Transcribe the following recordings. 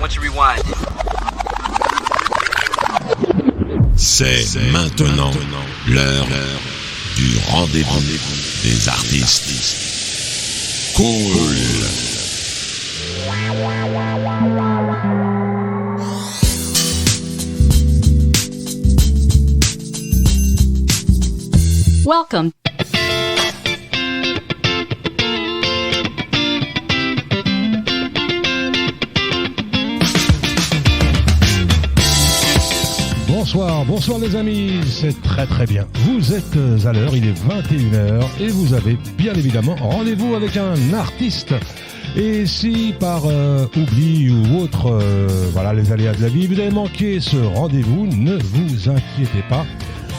once you rewind. C'est maintenant l'heure du rendez-vous des artistes. Cool. Welcome. Bonsoir les amis, c'est très bien. Vous êtes à l'heure, il est 21h et vous avez bien évidemment rendez-vous avec un artiste. Et si par oubli ou autre, voilà les aléas de la vie, vous avez manqué ce rendez-vous, ne vous inquiétez pas.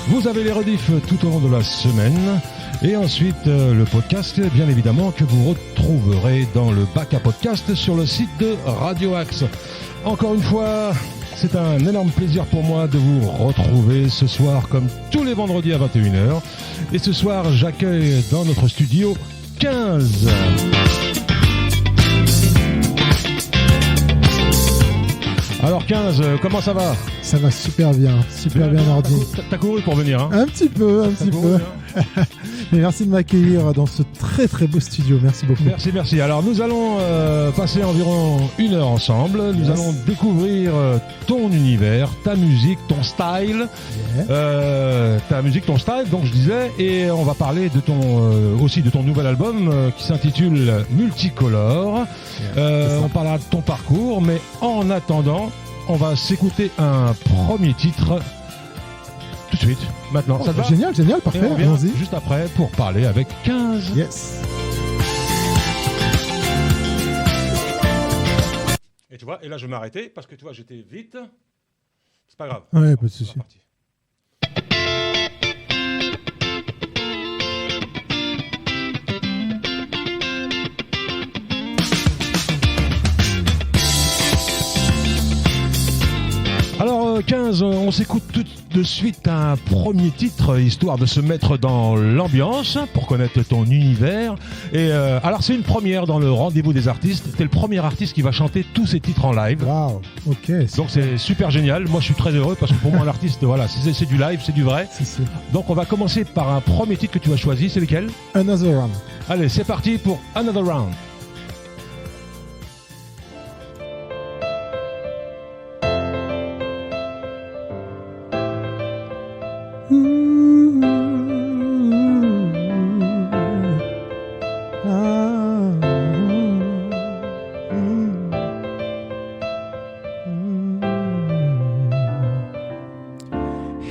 Vous avez les rediffs tout au long de la semaine et ensuite le podcast bien évidemment que vous retrouverez dans le bac à podcast sur le site de Radio Axe. Encore une fois, c'est un énorme plaisir pour moi de vous retrouver ce soir comme tous les vendredis à 21h. Et ce soir, j'accueille dans notre studio 15. Alors 15, comment ça va ? Ça va super bien Nordi. T'as couru pour venir, hein ? Un petit peu. Mais merci de m'accueillir dans ce très beau studio, merci beaucoup. Merci. Alors nous allons passer environ 1 heure ensemble. Nous allons découvrir ton univers, ta musique, ton style. Ta musique, ton style, donc je disais. Et on va parler de aussi de ton nouvel album qui s'intitule Multicolore. On parlera de ton parcours, mais en attendant, on va s'écouter un premier titre tout de suite, maintenant. Ça te va ? Génial, parfait. Et on revient juste après pour parler avec 15. Yes. Et tu vois, et là je vais m'arrêter parce que tu vois, j'étais vite. C'est pas grave. Ouais, pas de souci. Alors 15, on s'écoute tout de suite un premier titre, histoire de se mettre dans l'ambiance, pour connaître ton univers. Et alors c'est une première dans le rendez-vous des artistes, t'es le premier artiste qui va chanter tous ces titres en live. Waouh, ok. Donc c'est super génial, moi je suis très heureux parce que pour moi l'artiste, voilà, c'est du live, c'est du vrai. C'est. Donc on va commencer par un premier titre que tu as choisi, c'est lequel ? Another Round. Allez, c'est parti pour Another Round.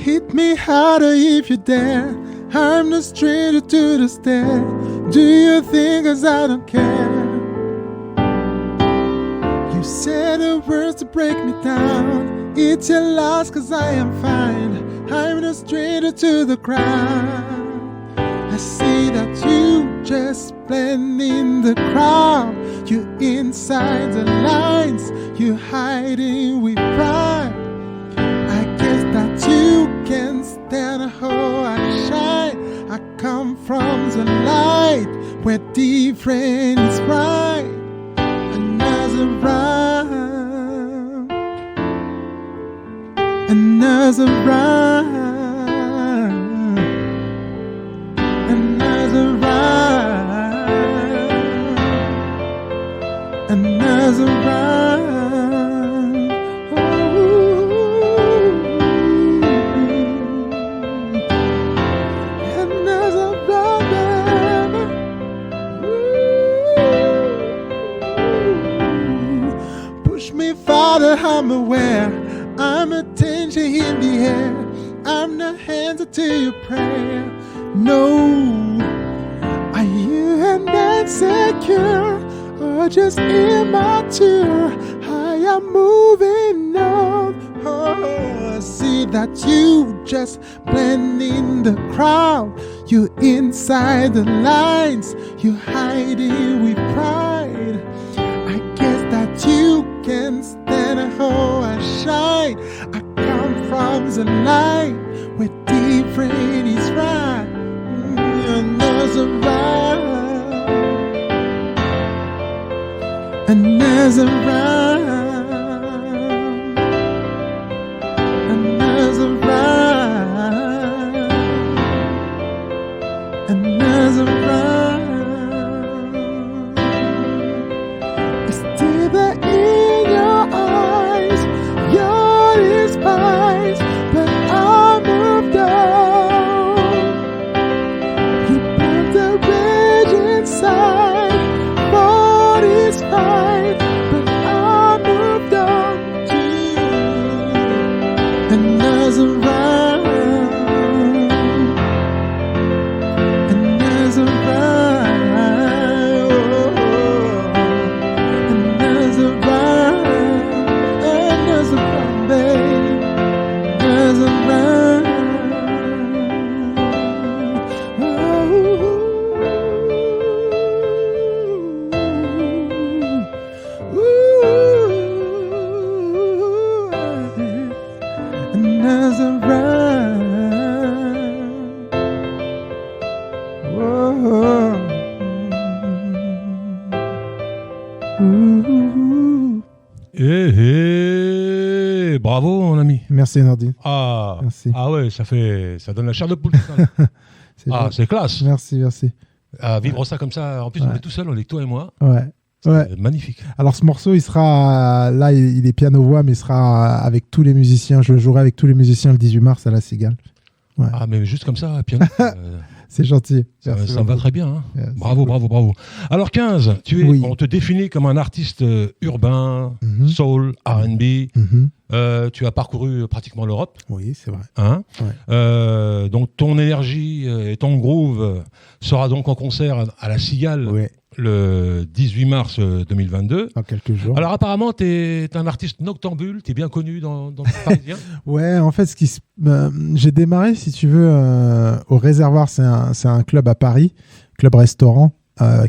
Hit me harder if you dare. I'm no stranger to the stare. Do you think 'cause I don't care? You said the words to break me down. It's your loss 'cause I am fine. I'm no stranger to the crowd. I see that you just blend in the crowd. You inside the lines. You hiding with pride. I guess that you can't stand how I shine. I come from the light where different is right. Another round, another round, another round, another round. Father, I'm aware, I'm a danger in the air. I'm not answer to your prayer. No, are you an insecure or just immature? I am moving on. Oh, I see that you just blend in the crowd. You inside the lines, you hiding with pride. I guess that you can't stand how I shine. I come from the light where different is right. Another round, another round, Ouh. Bravo, mon ami. Merci Nordine. Ah, Merci. ah ouais, ça donne la chair de poule. Ça. C'est Ah, gentil. c'est classe. Merci. À vivre ça comme ça. En plus, on est tout seul, on est que toi et moi. Ouais. C'est magnifique. Alors ce morceau, il sera là, il est piano-voix, mais il sera avec tous les musiciens. Je le jouerai avec tous les musiciens le 18 mars à la Cigale. Ouais. Ah, mais juste comme ça, piano. C'est gentil. Ça Merci me va beaucoup. très bien. Hein. Yeah, Bravo, c'est cool. bravo. Alors 15, Oui. on te définit comme un artiste urbain, Mhm. soul, R&B. Mhm. Tu as parcouru pratiquement l'Europe. Oui, c'est vrai. Hein. Ouais. Donc ton énergie et ton groove sera donc en concert à la Cigale Ouais, le 18 mars 2022. dans quelques jours. Alors apparemment, tu es un artiste noctambule, tu es bien connu dans le Parisien. Ouais, en fait, j'ai démarré, si tu veux, au Réservoir. C'est un club à Paris, club-restaurant,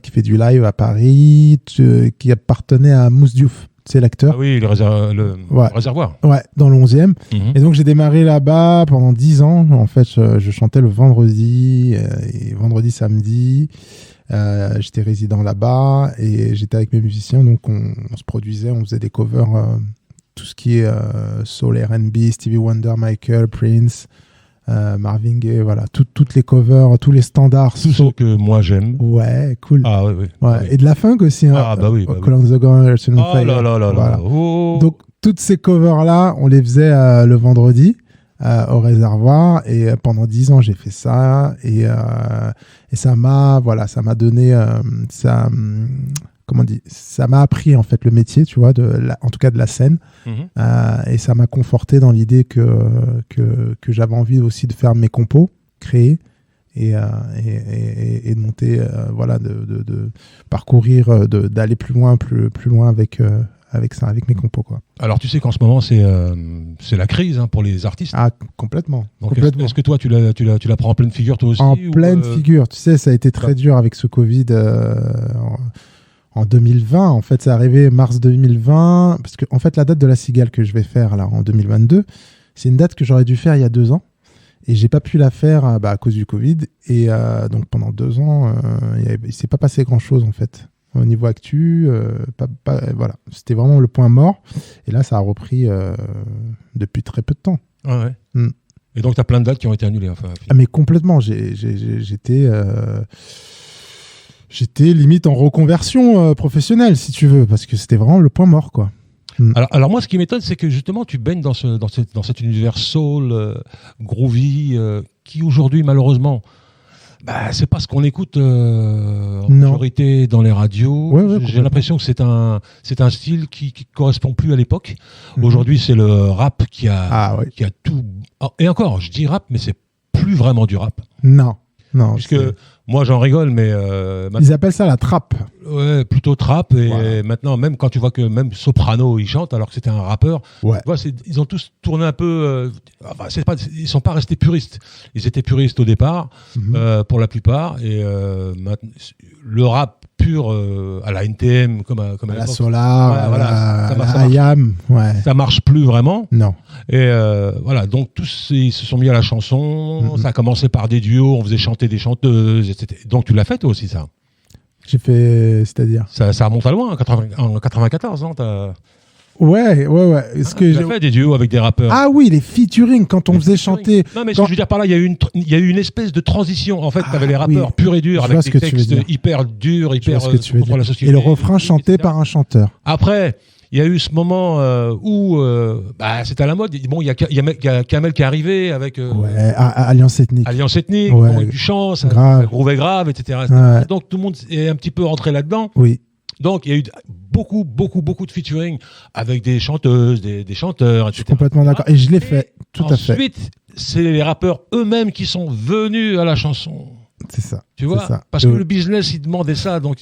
qui fait du live à Paris, qui appartenait à Mousse Diouf. C'est l'acteur. Ah oui, le Ouais. réservoir. Ouais, dans le 11e. Mhm. Et donc j'ai démarré là-bas pendant 10 ans. En fait, je chantais le vendredi, et vendredi, samedi. J'étais résident là-bas et j'étais avec mes musiciens. Donc on se produisait, on faisait des covers, tout ce qui est soul, R&B, Stevie Wonder, Michael, Prince, Marvin Gaye, voilà, toutes les covers, tous les standards. Tout ce que moi j'aime. Ouais, cool. Ah oui, oui. Ouais, oui. et de la funk aussi. Hein. Ah bah oui. Bah oui. Call on the Gun, Earth, Wind and Oh Fire. là là là là. Voilà. Oh. Donc, toutes ces covers-là, on les faisait le vendredi au Réservoir. Et pendant 10 ans, j'ai fait ça. Et ça m'a donné... comment on dit, ça m'a appris, en fait, le métier, tu vois, en tout cas de la scène. Mhm. Et ça m'a conforté dans l'idée que j'avais envie aussi de faire mes compos, créer. Et de monter, voilà, de parcourir, d'aller plus loin avec ça, avec mes compos, quoi. Alors tu sais qu'en ce moment c'est la crise hein, pour les artistes. Ah, complètement. Donc complètement. est-ce que toi tu la prends en pleine figure toi aussi En ou, pleine figure. Tu sais, ça a été très dur avec ce Covid en 2020. En fait, c'est arrivé mars 2020. Parce que, en fait, la date de la Cigale que je vais faire là en 2022, c'est une date que j'aurais dû faire il y a 2 ans. Et j'ai pas pu la faire à cause du Covid. Et donc pendant 2 ans, il s'est pas passé grand-chose en fait. Au niveau actu, voilà. C'était vraiment le point mort. Et là, ça a repris depuis très peu de temps. Ah ouais. Mm. Et donc tu as plein de dates qui ont été annulées. Enfin, Ah, mais complètement. J'étais limite en reconversion professionnelle, si tu veux, parce que c'était vraiment le point mort, quoi. Alors moi, ce qui m'étonne, c'est que justement, tu baignes dans cet univers soul, groovy, qui aujourd'hui, malheureusement, c'est pas ce qu'on écoute en majorité dans les radios. Ouais, J'ai l'impression que c'est un style qui correspond plus à l'époque. Mhm. Aujourd'hui, c'est le rap qui a tout. Et encore, je dis rap, mais c'est plus vraiment du rap. Non. Puisque moi, j'en rigole, mais ils appellent ça la trappe. Ouais, plutôt trap. Et voilà. maintenant, même quand tu vois que même Soprano, il chante, alors que c'était un rappeur, Ouais. tu vois, ils ont tous tourné un peu. Ils sont pas restés puristes. Ils étaient puristes au départ, pour la plupart. Et maintenant, le rap pur à la NTM, comme à la Solar, ouais, voilà. la IAM. Ouais. Ça marche plus vraiment. Non. Et voilà, donc tous ils se sont mis à la chanson. Ça a commencé par des duos, on faisait chanter des chanteuses, etc. Donc tu l'as fait toi aussi, ça? J'ai fait, c'est-à-dire Ça remonte à loin, en 94, non? Ouais. Tu as fait des duos avec des rappeurs. Ah oui, les featuring, quand on faisait chanter. Non, mais ce que je veux dire par là, il y a eu une espèce de transition. En fait, tu avais les rappeurs purs et durs, Je vois avec ce des que tu veux textes dire. hyper durs, hyper Je vois ce que tu veux contre dire. la société. Et le refrain chanté etc. par un chanteur. Après, il y a eu ce moment où c'était à la mode. Bon, il y a Kamel qui est arrivé avec Alliance ethnique. Alliance ethnique, Ouais. bon, avec du chant, ça grouvait grave, etc. Ouais. Donc tout le monde est un petit peu rentré là-dedans. Oui. Donc il y a eu beaucoup de featuring avec des chanteuses, des chanteurs, etc. Je suis complètement d'accord. Et je l'ai fait, tout à fait. Ensuite, c'est les rappeurs eux-mêmes qui sont venus à la chanson. C'est ça. Tu vois, ça. parce que le business, il demandait ça. Donc,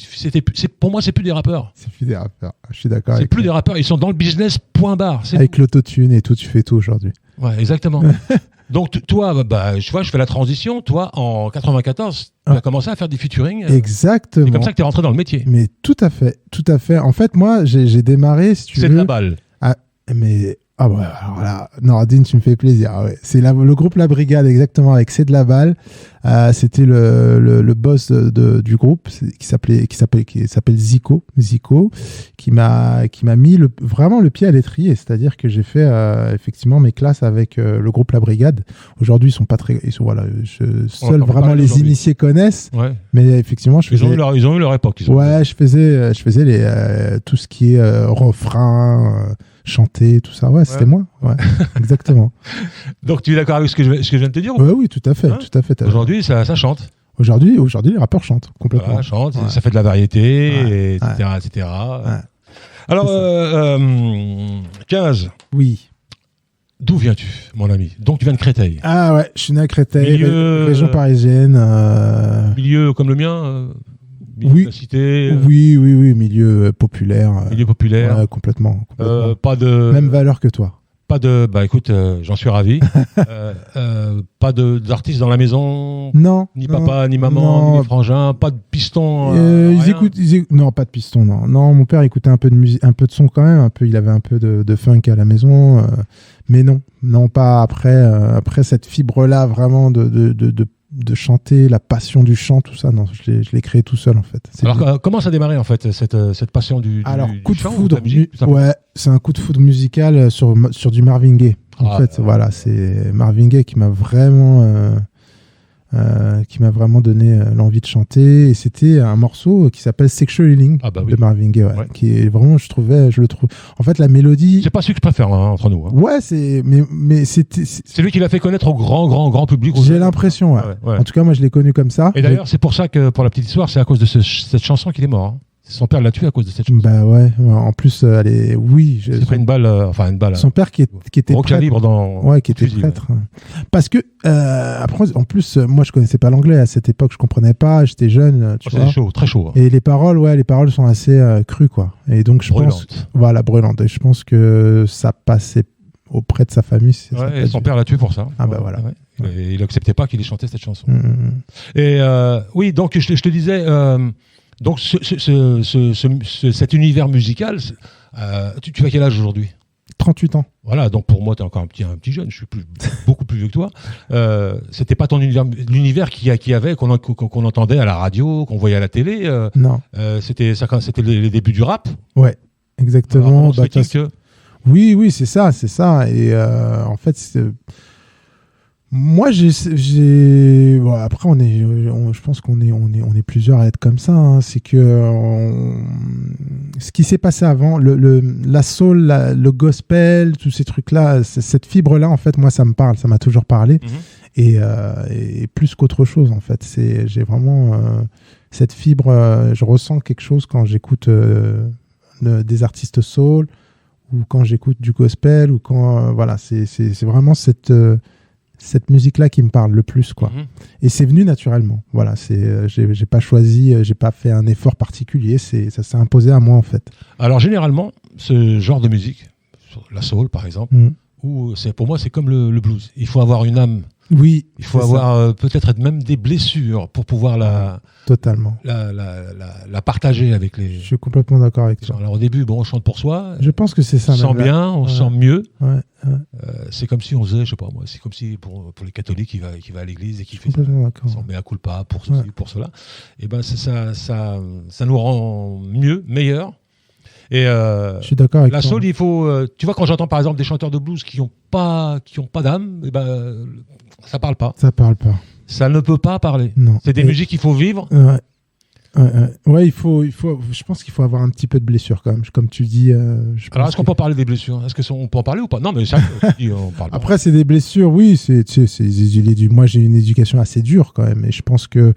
pour moi, c'est plus des rappeurs. C'est plus des rappeurs. Je suis d'accord. C'est plus des rappeurs. Ils sont dans le business, point barre. Avec l'autotune et tout, tu fais tout aujourd'hui. Ouais, exactement. Donc, toi, je fais la transition. Toi, en 94, tu as commencé à faire des featuring. Exactement. C'est comme ça que tu es rentré dans le métier. Mais tout à fait. En fait, moi, j'ai démarré, si tu veux. C'est de la balle. Mais Ah ouais, alors là, Nordine, tu me fais plaisir. Ah ouais. C'est le groupe La Brigade, exactement, avec C'est de la balle. C'était le boss du groupe qui s'appelle Zico, qui m'a mis vraiment le pied à l'étrier. C'est-à-dire que j'ai fait effectivement mes classes avec le groupe La Brigade. Aujourd'hui, ils sont pas très, seuls vraiment les initiés connaissent. Ouais. Mais effectivement, ils ont eu leur époque. Je faisais tout ce qui est refrain. Chanter, tout ça, c'était moi, exactement. Donc tu es d'accord avec ce que je viens de te dire Oui, tout à fait, tout à fait. Aujourd'hui, ça chante. Aujourd'hui, les rappeurs chantent complètement. Voilà, chantent, ça fait de la variété, etc. Ouais. Alors, 15. Oui. D'où viens-tu, mon ami? Donc tu viens de Créteil. Ah ouais, je suis né à Créteil, région parisienne. Milieu comme le mien oui. La cité, oui, milieu populaire. Milieu populaire. Ouais, complètement. Pas de... Même valeur que toi. Pas de... Bah écoute, j'en suis ravi. Pas d'artistes dans la maison. Non. Ni papa, ni maman, ni les frangins. Pas de piston. Non, pas de piston, non. Non, mon père écoutait un peu de musique, un peu de son quand même. Il avait un peu de funk à la maison. Mais non, pas après cette fibre-là vraiment de chanter, la passion du chant, tout ça. Non, je l'ai créé tout seul en fait. Alors comment ça a démarré en fait cette passion du coup de chant, foudre, ou de la musique, c'est un coup de foudre musical sur du Marvin Gaye. En fait, voilà, c'est Marvin Gaye qui m'a vraiment donné l'envie de chanter. Et c'était un morceau qui s'appelle Sexual Healing de Marvin Gaye, qui est vraiment, je le trouve. En fait, la mélodie. C'est pas celui que je préfère entre nous. Ouais, mais c'était. C'est lui qui l'a fait connaître au grand public. J'ai l'impression, ouais. En tout cas, moi, je l'ai connu comme ça. Et d'ailleurs, c'est pour ça que, pour la petite histoire, c'est à cause de cette chanson qu'il est mort. Son père l'a tué à cause de cette chanson. Bah ouais. En plus, elle est. Oui. C'est pris une balle. Son père qui était gros calibre dans. Ouais, qui était prêtre. Parce que après, en plus, moi, je connaissais pas l'anglais à cette époque. Je comprenais pas. J'étais jeune. C'était chaud, très chaud. Et les paroles sont assez crues, quoi. Et donc je pense. Voilà, brûlantes. Et je pense que ça passait auprès de sa famille. Et son père l'a tué pour ça. Ah bah voilà. Ouais. Et il acceptait pas qu'il ait chanté cette chanson. Et oui, donc je te disais. Donc cet univers musical, tu as quel âge aujourd'hui? 38 ans. Voilà, donc pour moi, tu es encore un petit jeune, je suis beaucoup plus vieux que toi. C'était pas ton univers, l'univers qu'on entendait à la radio, qu'on voyait à la télé. Non. C'était les débuts du rap. Ouais, exactement. Oui, c'est ça. Et en fait, moi, bon, après, je pense qu'on est plusieurs à être comme ça. Hein. C'est que ce qui s'est passé avant, la soul, le gospel, tous ces trucs-là, cette fibre-là, en fait, moi, ça me parle, ça m'a toujours parlé. Et plus qu'autre chose, en fait. J'ai vraiment cette fibre, je ressens quelque chose quand j'écoute des artistes soul, ou quand j'écoute du gospel, ou quand... voilà, c'est vraiment cette musique-là qui me parle le plus, quoi. Et c'est venu naturellement. Voilà, j'ai pas choisi, j'ai pas fait un effort particulier, ça s'est imposé à moi, en fait. Alors, généralement, ce genre de musique, la soul, par exemple, pour moi, c'est comme le blues. Il faut avoir une âme. Oui. Il faut avoir peut-être même des blessures pour pouvoir totalement la partager avec les... Je suis complètement d'accord avec toi. Alors au début, on chante pour soi. Je pense que c'est ça. On sent bien, on sent mieux. Ouais. C'est comme si on faisait, je sais pas moi, c'est comme si pour les catholiques qui va à l'église et qui fait son mea culpa pour ceci, pour cela. Et ben ça nous rend mieux, meilleur. Et je suis d'accord avec la soul, il faut. Tu vois, quand j'entends par exemple des chanteurs de blues qui ont pas d'âme, et ben ça parle pas. Ça parle pas. Ça ne peut pas parler. Non. C'est des musiques qu'il faut vivre. Ouais, je pense qu'il faut avoir un petit peu de blessure quand même, comme tu dis. Alors, est-ce qu'on peut parler des blessures? Est-ce qu'on peut en parler ou pas? Non, mais ça, on parle. Après, c'est des blessures, oui. Moi, j'ai une éducation assez dure quand même, et je pense que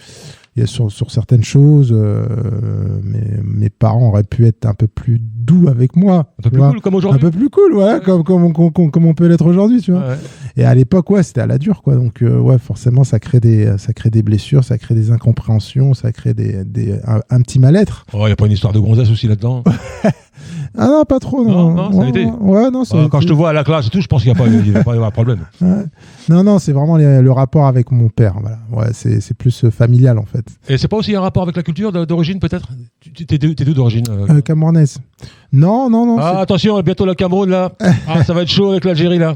il y a sur certaines choses, mes parents auraient pu être un peu plus doux avec moi. Un peu plus cool, comme aujourd'hui. Un peu plus cool, ouais. Comme on peut l'être aujourd'hui, tu vois. Ouais. Et à l'époque, c'était à la dure, quoi. Donc, forcément, ça crée des blessures, ça crée des incompréhensions, ça crée un petit mal-être. Oh, il n'y a pas une histoire de gonzesse aussi là-dedans? Ah non, pas trop. Non, ça a été. Ouais, non, ça a Quand été. je te vois à la classe et tout, je pense qu'il va pas y avoir de problème. Ouais. Non, c'est vraiment le rapport avec mon père. Voilà. Ouais, c'est plus familial en fait. Et c'est pas aussi un rapport avec la culture d'origine peut-être? T'es d'où d'origine Camerounaise. Non. Ah, attention, bientôt le Cameroun là. Ah, ça va être chaud avec l'Algérie là.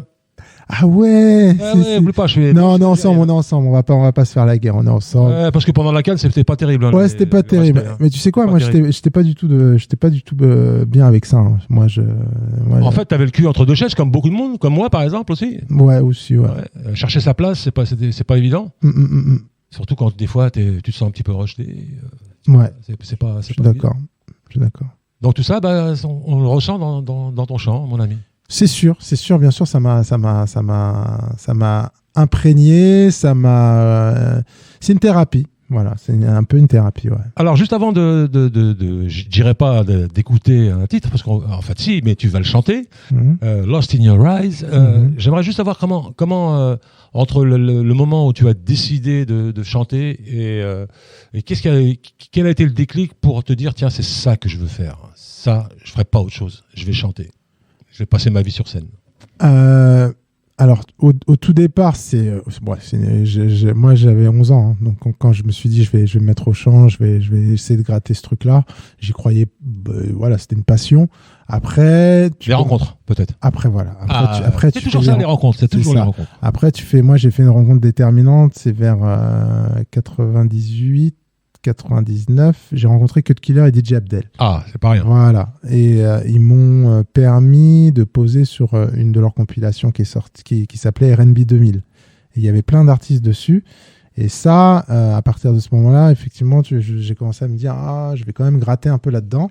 Ah ouais. Oublie pas, Non, on est ensemble. On va pas se faire la guerre. On est ensemble. Ouais, parce que pendant la CAN, c'était pas terrible. Hein, Ouais, c'était pas terrible. respect, hein. Mais tu sais quoi, Pas moi, terrible. j'étais pas du tout bien avec ça. Hein. Moi, En fait, t'avais le cul entre deux chaises, comme beaucoup de monde, comme moi par exemple aussi. Ouais, aussi, ouais. Chercher sa place, c'est pas évident. Mm. Surtout quand des fois tu te sens un petit peu rejeté. Ouais. C'est pas. Je suis d'accord. Donc tout ça, on le ressent dans ton chant, mon ami. C'est sûr, bien sûr, ça m'a imprégné, c'est une thérapie. Voilà, c'est un peu une thérapie, ouais. Alors juste avant je dirais pas d'écouter un titre, parce qu'en fait si, mais tu vas le chanter, Lost in Your Eyes. J'aimerais juste savoir comment entre le moment où tu as décidé de chanter et quel a été le déclic pour te dire tiens, c'est ça que je veux faire, ça je ferai pas autre chose, je vais chanter, je vais passer ma vie sur scène. Alors, au tout départ, moi j'avais 11 ans, hein, donc quand je me suis dit je vais me mettre au chant, je vais essayer de gratter ce truc-là, j'y croyais, voilà, c'était une passion. Après, les rencontres, peut-être. Après, voilà. C'est toujours ça, les rencontres. C'est toujours les rencontres. Après, moi j'ai fait une rencontre déterminante, c'est vers 98. 99, j'ai rencontré Cut Killer et DJ Abdel. Ah, c'est pas rien. Voilà. Et ils m'ont permis de poser sur une de leurs compilations qui est sortie, qui s'appelait R&B 2000. Et il y avait plein d'artistes dessus. Et ça, à partir de ce moment-là, effectivement, j'ai commencé à me dire, je vais quand même gratter un peu là-dedans.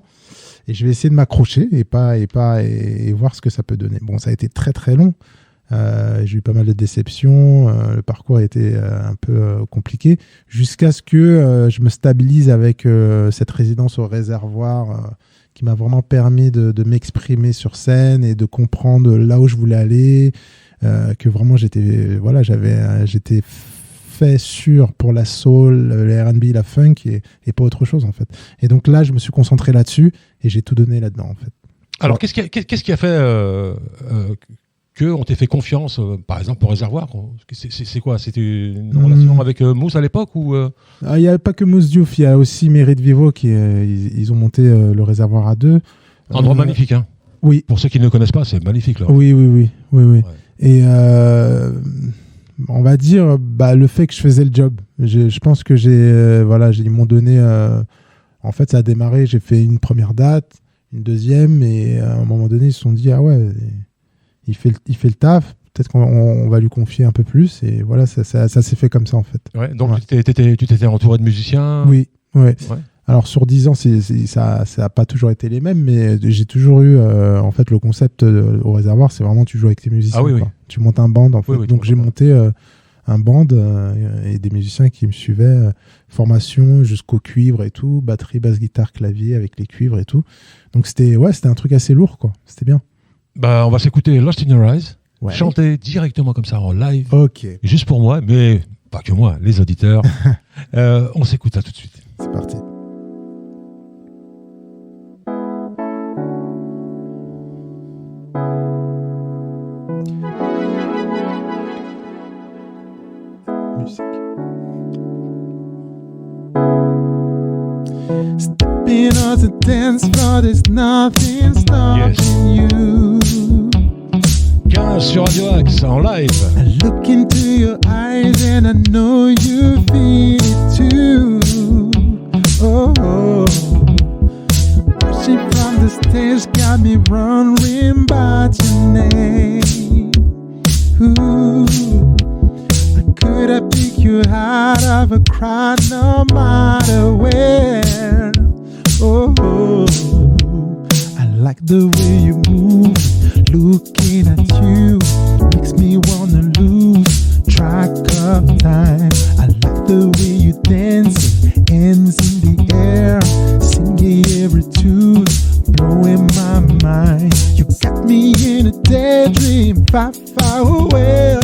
Et je vais essayer de m'accrocher et voir ce que ça peut donner. Bon, ça a été très, très long. J'ai eu pas mal de déceptions, le parcours a été un peu compliqué, jusqu'à ce que je me stabilise avec cette résidence au Réservoir qui m'a vraiment permis de m'exprimer sur scène et de comprendre là où je voulais aller, que vraiment j'étais fait sûr pour la soul, le R&B, la funk et pas autre chose en fait. Et donc là je me suis concentré là-dessus et j'ai tout donné là-dedans en fait. Alors qu'est-ce qui a fait qu'on t'ait fait confiance, par exemple, au Réservoir? C'est quoi? C'était une relation avec Mousse à l'époque ou Il n'y a pas que Mousse Diouf, il y a aussi Mérite Vivo qui ils ont monté le Réservoir à deux. Endroit magnifique, hein? Oui. Pour ceux qui ne le connaissent pas, c'est magnifique là. Oui. Ouais. Et on va dire le fait que je faisais le job. Je pense que ils m'ont donné. En fait, ça a démarré. J'ai fait une première date, une deuxième, et à un moment donné, ils se sont dit il fait le taf, peut-être qu'on va lui confier un peu plus, et voilà, ça s'est fait comme ça en fait. Ouais, donc tu t'étais entouré de musiciens? Oui. Ouais. Alors sur 10 ans, ça n'a pas toujours été les mêmes, mais j'ai toujours eu, en fait, le concept au Réservoir, c'est vraiment tu joues avec tes musiciens. Oui. Tu montes un band en fait. Oui, donc j'ai monté un band et des musiciens qui me suivaient, formation jusqu'au cuivre et tout, batterie, basse, guitare, clavier avec les cuivres et tout. Donc c'était un truc assez lourd, quoi. C'était bien. On va s'écouter Lost in Your Eyes, Ouais. chanter directement comme ça en live, Ok, juste pour moi, mais pas que moi, les auditeurs. On s'écoute ça tout de suite. c'est parti. Musique. Stepping on the dance floor, there's nothing stopping you. 15 sur Radio Axe en live. I look into your eyes and I know you feel it too. Oh, pushing from the stage got me wondering about your name. Ooh, could I pick you out of a crowd no matter where? Oh, I like the way you move. Looking at you makes me wanna lose track of time. I like the way you dance, hands in the air, singing every tune, blowing my mind. You got me in a daydream, far, far away.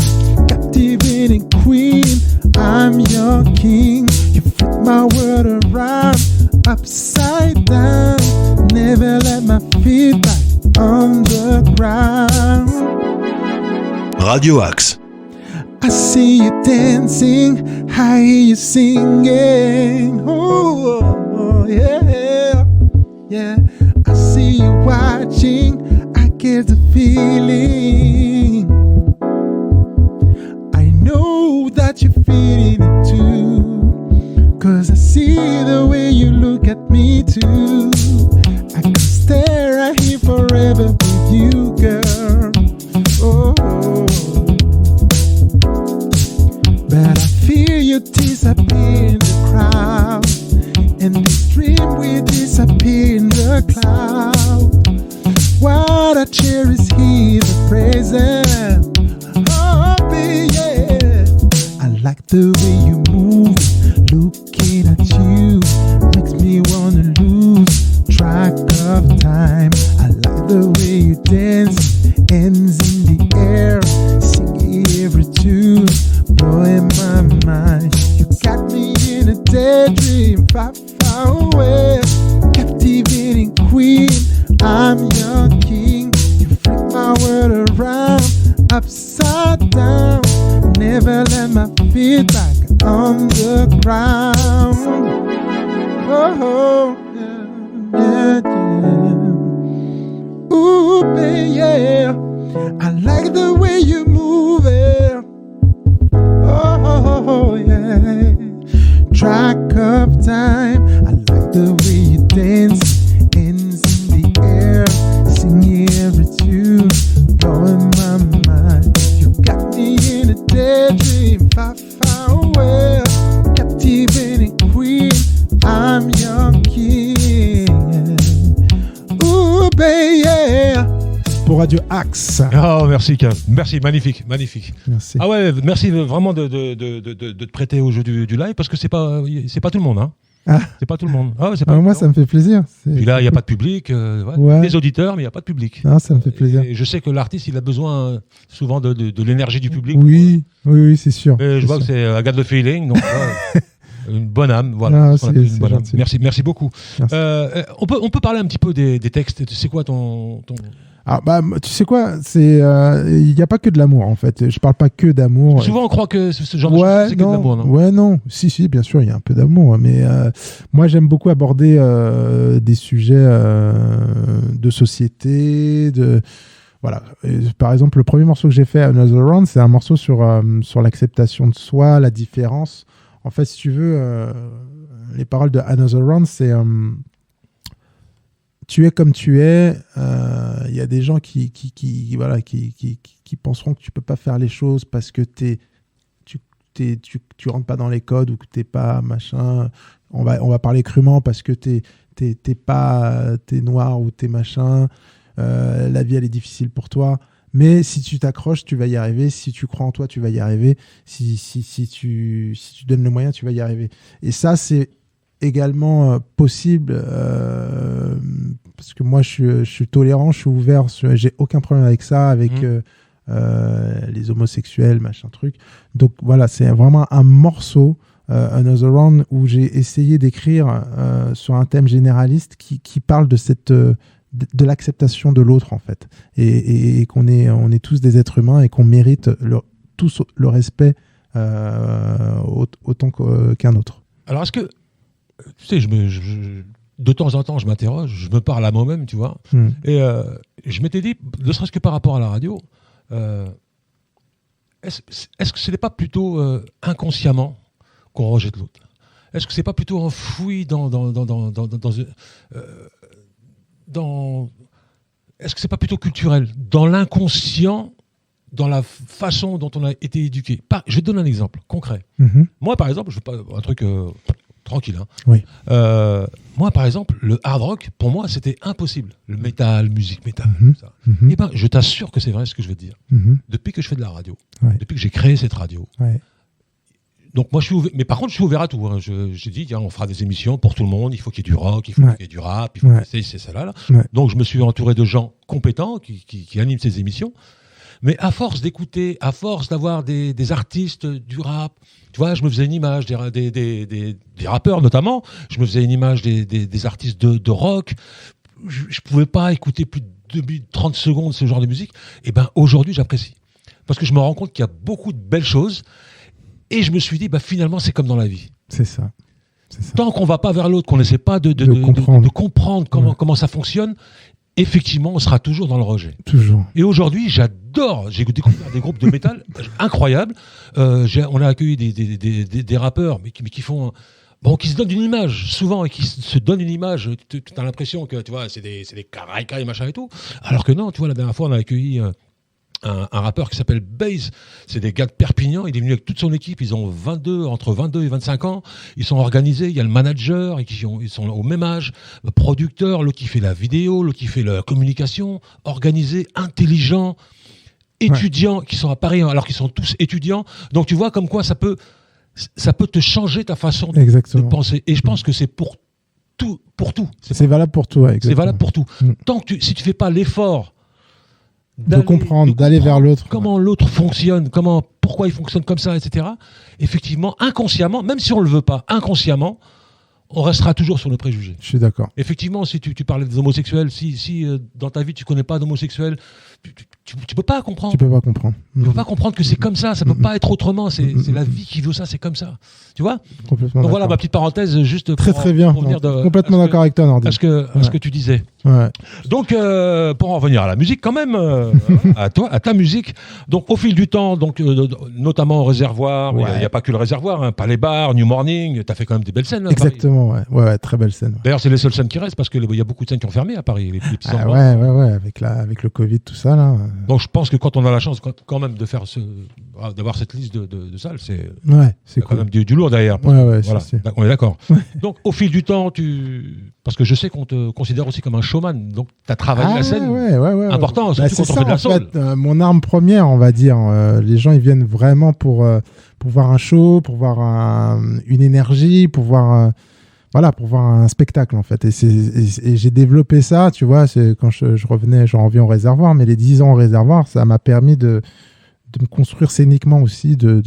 Captivating queen, I'm your king. You flip my world around, upside down. Never let my feet on the ground. Radio Axe. I see you dancing, I hear you singing. Oh, yeah, yeah. I see you watching, I get the feeling. I know that you're feeling it too, 'cause I see the way you look at me too. I could stare right here forever with you, girl. Oh, but I feel you disappear in the crowd, and this dream will disappear in the cloud. What I cherish here, the present. Oh, baby, yeah. I like the way you move, looking at you makes me wanna lose track of time. I like the way you dance, hands in the air, singing every tune, blowing my mind. You got me in a daydream, far, far away. Captivating queen, I'm your king. You flip my world around, upside down. Never let my feet back on the ground. Oh, yeah, yeah, yeah. Ooh, baby, yeah. I like the way you move it. Oh, yeah. Track of time. I like the way you dance, hands in the air, singing every tune, blowing my mind. You got me in a daydream, far, far away. Captivating queen, I'm your king. Ooh, baby. Pour Radio Axe. Oh, merci, Kev. Merci, magnifique, magnifique. Merci. Ah ouais, merci vraiment de te prêter au jeu du live, parce que c'est pas tout le monde, hein. Ah. C'est pas tout le monde. Ah ouais, c'est pas Moi, ça me fait plaisir. Puis là, il n'y a pas de public, Ouais. des auditeurs, mais il n'y a pas de public. Non, ça me fait plaisir. Et je sais que l'artiste, il a besoin souvent de l'énergie du public. Oui, c'est sûr. Et je vois que c'est Agathe le feeling, donc une bonne âme, voilà. Ah, Ce qu'on appelle c'est une bonne âme. gentil. Merci beaucoup. Merci. On peut parler un petit peu des textes. C'est quoi ton... Ah, tu sais quoi, il n'y a pas que de l'amour en fait. Je parle pas que d'amour. Souvent on croit que ce genre de choses, c'est que de l'amour, non? Ouais, non. Si, bien sûr, il y a un peu d'amour. Mais moi, j'aime beaucoup aborder des sujets de société, voilà. Et, par exemple, le premier morceau que j'ai fait, Another Round, c'est un morceau sur l'acceptation de soi, la différence. En fait, si tu veux, les paroles de Another Round, c'est tu es comme tu es. Il y a des gens qui penseront que tu peux pas faire les choses parce que tu rentres pas dans les codes ou que t'es pas machin. On va parler crûment parce que t'es noir ou t'es machin. La vie elle est difficile pour toi. Mais si tu t'accroches, tu vas y arriver. Si tu crois en toi, tu vas y arriver. Si tu donnes le moyen, tu vas y arriver. Et ça, c'est également possible parce que moi je suis tolérant, je suis ouvert, j'ai aucun problème avec ça, avec les homosexuels, machin truc. Donc voilà, c'est vraiment un morceau, Another Round, où j'ai essayé d'écrire sur un thème généraliste qui parle de l'acceptation de l'autre en fait, et qu'on on est tous des êtres humains et qu'on mérite tous le respect autant qu'un autre. Alors est-ce que tu sais, de temps en temps, je m'interroge, je me parle à moi-même, tu vois. Et je m'étais dit, ne serait-ce que par rapport à la radio, est-ce que ce n'est pas plutôt inconsciemment qu'on rejette l'autre? Est-ce que c'est pas plutôt enfoui est-ce que c'est pas plutôt culturel, dans l'inconscient, dans la façon dont on a été éduqué? Je vais te donner un exemple concret. Moi, par exemple, je veux pas un truc tranquille. Hein. Oui. Moi, par exemple, le hard rock, pour moi, c'était impossible. Le métal, musique métal, ça. Eh ben, je t'assure que c'est vrai ce que je vais te dire. Depuis que je fais de la radio, depuis que j'ai créé cette radio, donc moi, je suis ouvert, mais par contre, je suis ouvert à tout. Hein. J'ai dit, tiens, on fera des émissions pour tout le monde. Il faut qu'il y ait du rock, il faut qu'il y ait du rap, il faut c'est ça là. Donc, je me suis entouré de gens compétents qui animent ces émissions. Mais à force d'écouter, à force d'avoir des artistes du rap, tu vois, je me faisais une image des rappeurs notamment. Je me faisais une image des artistes de rock. Je pouvais pas écouter plus de 30 secondes, ce genre de musique, et ben aujourd'hui j'apprécie. Parce que je me rends compte qu'il y a beaucoup de belles choses, et je me suis dit, finalement c'est comme dans la vie. C'est ça. Tant qu'on va pas vers l'autre, qu'on n'essaie pas de comprendre comment ça fonctionne, effectivement, on sera toujours dans le rejet. Toujours. Et aujourd'hui, j'ai découvert des groupes de métal incroyables. On a accueilli des rappeurs, mais qui font... qui se donnent une image, souvent, et qui se donnent une image. Tu as l'impression que, tu vois, c'est des caraïcas et machin et tout. Alors que non, tu vois, la dernière fois, on a accueilli un rappeur qui s'appelle Baze. C'est des gars de Perpignan. Il est venu avec toute son équipe. Ils ont entre 22 et 25 ans. Ils sont organisés. Il y a le manager, ils sont au même âge. Le producteur, l'autre qui fait la vidéo, l'autre qui fait la communication. Organisé, intelligent, étudiants qui sont à Paris, alors qu'ils sont tous étudiants. Donc, tu vois comme quoi ça peut te changer ta façon de penser. Et je pense que c'est pour tout. C'est valable pour tout. Ouais, c'est valable pour tout. Tant que si tu fais pas l'effort de comprendre, d'aller vers l'autre, comment l'autre fonctionne, pourquoi il fonctionne comme ça, etc. Effectivement, inconsciemment, même si on le veut pas, inconsciemment, on restera toujours sur nos préjugés. Je suis d'accord. Effectivement, si tu parlais des homosexuels, si dans ta vie tu connais pas d'homosexuels, tu peux pas comprendre. Tu peux pas comprendre. Tu peux pas comprendre que c'est comme ça peut pas être autrement. C'est la vie qui veut ça, c'est comme ça. Tu vois ? Complètement. Donc voilà ma petite parenthèse, juste très bien. Complètement d'accord avec toi, Nordi. À ce que tu disais. Ouais. Donc pour en revenir à la musique quand même, à ta musique. Donc au fil du temps, notamment au Réservoir, il n'y a pas que le Réservoir, Palais Bar, New Morning, tu as fait quand même des belles scènes. Exactement, ouais, très belles scènes. D'ailleurs, c'est les seules scènes qui restent parce qu'il y a beaucoup de scènes qui ont fermé à Paris, les petits endroits. Ouais, avec le Covid, tout ça là. Donc je pense que quand on a la chance quand même de faire d'avoir cette liste de salles, c'est cool. Quand même du lourd derrière. Ouais, voilà. On est d'accord. Donc au fil du temps, parce que je sais qu'on te considère aussi comme un showman, donc tu as travaillé la scène. Ouais. Important, surtout quand on fait de la soul. En fait, mon arme première, on va dire, les gens ils viennent vraiment pour voir un show, pour voir une énergie, pour voir un spectacle en fait. Et j'ai développé ça, tu vois, c'est quand je reviens au Réservoir, mais les 10 ans au Réservoir, ça m'a permis de me construire scéniquement aussi, de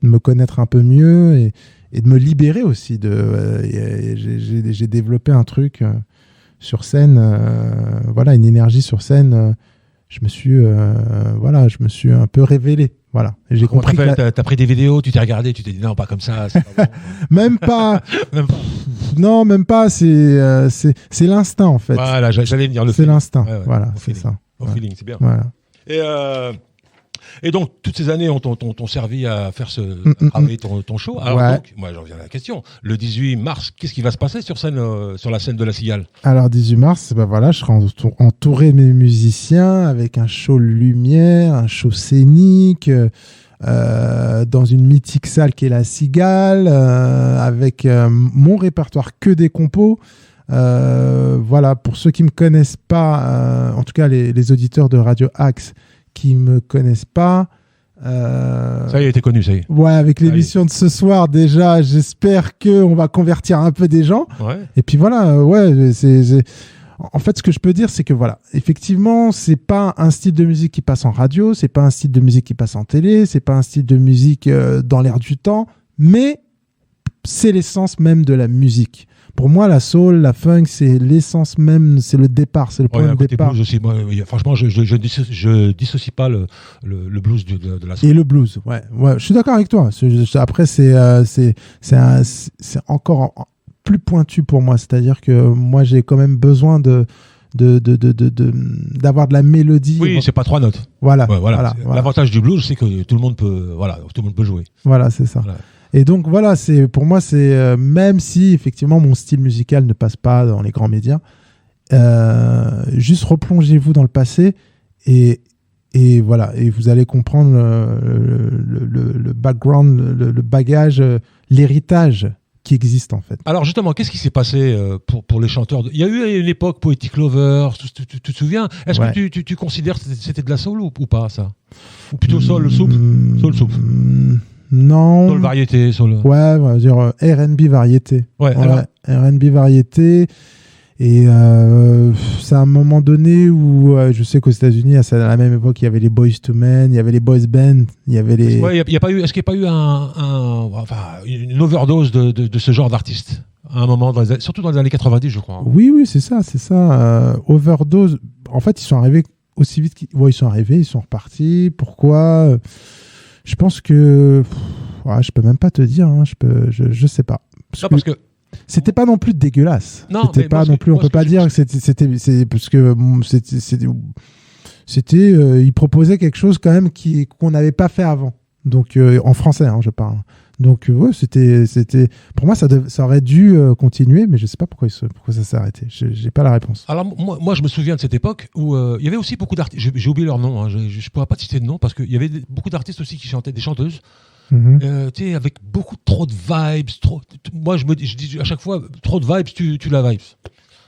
me connaître un peu mieux et de me libérer aussi. J'ai développé un truc sur scène, une énergie sur scène. Je me suis un peu révélé. Voilà. Et j'ai compris. T'as pris des vidéos, tu t'es regardé, tu t'es dit non, pas comme ça. C'est pas bon. Même pas. Non, même pas. C'est l'instinct en fait. Voilà, j'allais venir le. C'est l'instinct. Voilà, c'est ça. Au feeling, c'est bien. Voilà. Et donc, toutes ces années t'ont servi à faire à travailler ton show. Alors, donc, moi, j'en viens à la question. Le 18 mars, qu'est-ce qui va se passer sur la scène de la Cigale ? Alors, 18 mars, je serai entouré de mes musiciens avec un show lumière, un show scénique, dans une mythique salle qui est la Cigale, avec mon répertoire que des compos. Pour ceux qui ne me connaissent pas, en tout cas les auditeurs de Radio Axe, qui me connaissent pas. Ça y est, t'es connu, ça y est. Ouais, avec l'émission de ce soir, déjà, j'espère qu'on va convertir un peu des gens. Ouais. Et puis voilà, en fait, ce que je peux dire, c'est que voilà, effectivement, c'est pas un style de musique qui passe en radio, c'est pas un style de musique qui passe en télé, c'est pas un style de musique dans l'air du temps, mais c'est l'essence même de la musique. Pour moi, la soul, la funk, c'est l'essence même, c'est le départ, c'est le point de départ. Blues aussi. Moi, franchement, je dissocie pas le blues de la soul. Et le blues, ouais, je suis d'accord avec toi. Après, c'est encore plus pointu pour moi. C'est-à-dire que moi, j'ai quand même besoin d'avoir de la mélodie. Oui, c'est pas 3 notes. Voilà. L'avantage du blues, c'est que tout le monde peut jouer. Voilà, c'est ça. Voilà. Et donc voilà, pour moi, c'est même si effectivement mon style musical ne passe pas dans les grands médias, juste replongez-vous dans le passé et voilà, et vous allez comprendre le background, le bagage, l'héritage qui existe en fait. Alors justement, qu'est-ce qui s'est passé pour les chanteurs Il y a eu une époque Poetic Lover, tu te souviens ? Est-ce que tu considères que c'était de la soul ou pas ça ? Ou plutôt soul soup ? Non. Soul variété, soul. Ouais, on va dire R&B variété. Ouais. R&B variété. Et c'est à un moment donné où je sais qu'aux États-Unis, à la même époque, il y avait les Boyz II Men, il y avait les boys band, il y avait les. Ouais, y a pas eu, est-ce qu'il n'y a pas eu une overdose de ce genre d'artiste à un moment, surtout dans les années 90, je crois. Oui, c'est ça. Overdose. En fait, ils sont arrivés aussi vite ils sont arrivés, ils sont repartis. Pourquoi? Je pense que. Je peux même pas te dire. Hein. Je sais pas. Parce que c'était pas non plus dégueulasse. Non, c'était pas non plus. On peut pas dire que c'est parce que c'était. Ils proposaient quelque chose quand même qu'on n'avait pas fait avant. Donc en français, hein, je parle. Donc ouais, c'était. Pour moi, ça aurait dû continuer, mais je sais pas pourquoi ça s'est arrêté. J'ai pas la réponse. Alors moi, je me souviens de cette époque où il y avait aussi beaucoup d'artistes. J'ai oublié leur nom. Hein, je pourrais pas te citer de nom parce qu'il y avait beaucoup d'artistes aussi qui chantaient, des chanteuses. Avec beaucoup trop de vibes. Moi, je dis à chaque fois, trop de vibes, tu la vibes.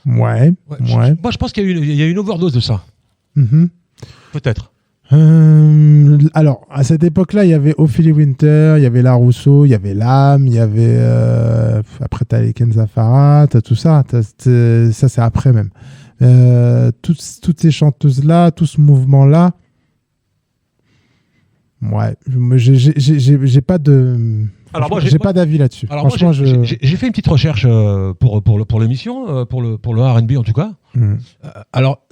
Ouais. Moi, je pense qu'il y a une overdose de ça. Peut-être. Alors, à cette époque-là, il y avait Ophélie Winter, il y avait La Rousseau, il y avait L'Âme, il y avait... après, tu as les Kenza Farah, tu as tout ça. Ça, c'est après même. Toutes ces chanteuses-là, tout ce mouvement-là, ouais, j'ai pas de... Alors moi, j'ai pas d'avis là-dessus. Alors franchement, j'ai fait une petite recherche pour l'émission, pour le R&B en tout cas. Alors,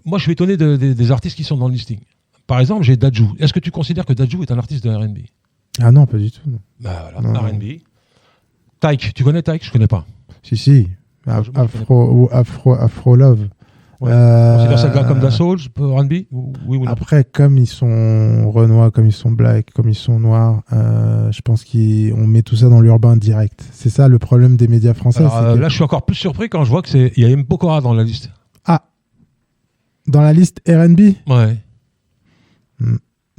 moi, je suis étonné des artistes qui sont dans le listing. Par exemple, j'ai Dadju. Est-ce que tu considères que Dadju est un artiste de R&B? Ah non, pas du tout. Bah voilà, R&B. Tyke, tu connais Tyke? Je connais pas. Si. Afro Love. Ouais. On considère ça comme de la soul, R&B? Oui ou non? Après, comme ils sont renois, comme ils sont black, comme ils sont noirs, je pense qu'on met tout ça dans l'urbain direct. C'est ça le problème des médias français. Alors, là, je suis encore plus surpris quand je vois qu'il y a M. Pokora dans la liste. Ah, dans la liste R&B? Ouais.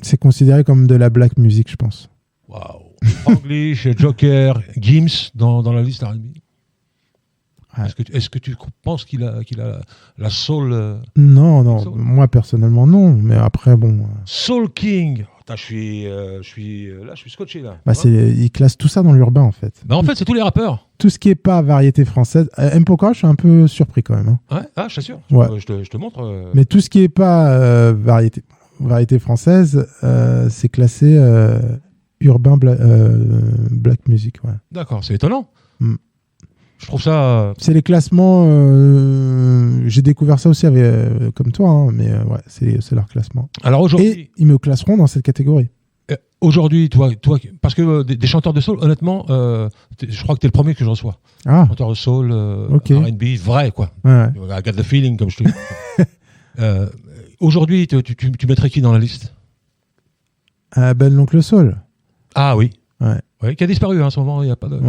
C'est considéré comme de la black music, je pense. Waouh. English, Joker, Gims dans la liste R&B. Ouais. Est-ce que tu penses qu'il a la soul? Non. Soul? Moi, personnellement, non. Mais après, bon... Soul King. Je suis scotché, là. Bah, ils classent tout ça dans l'urbain, en fait. Bah, en fait, c'est tous les rappeurs. Tout ce qui n'est pas variété française... M. Pokora, je suis un peu surpris, quand même. Hein. Ouais, je t'assure. Ouais. Je te montre. Mais tout ce qui n'est pas variété française, c'est classé urbain black music. Ouais. D'accord, c'est étonnant. Je trouve ça... C'est les classements... j'ai découvert ça aussi comme toi, hein, mais ouais, c'est leur classement. Alors aujourd'hui... Et ils me classeront dans cette catégorie. Aujourd'hui, toi, parce que des chanteurs de soul, honnêtement, je crois que tu es le premier que je reçois. Ah. Chanteur de soul, Okay. R&B, vrai, quoi. Ouais. I got the feeling, comme je te dis. Aujourd'hui, tu mettrais qui dans la liste? Ben l'oncle Soul. Ah oui. Ouais. Qui a disparu en ce moment, il n'y a pas de...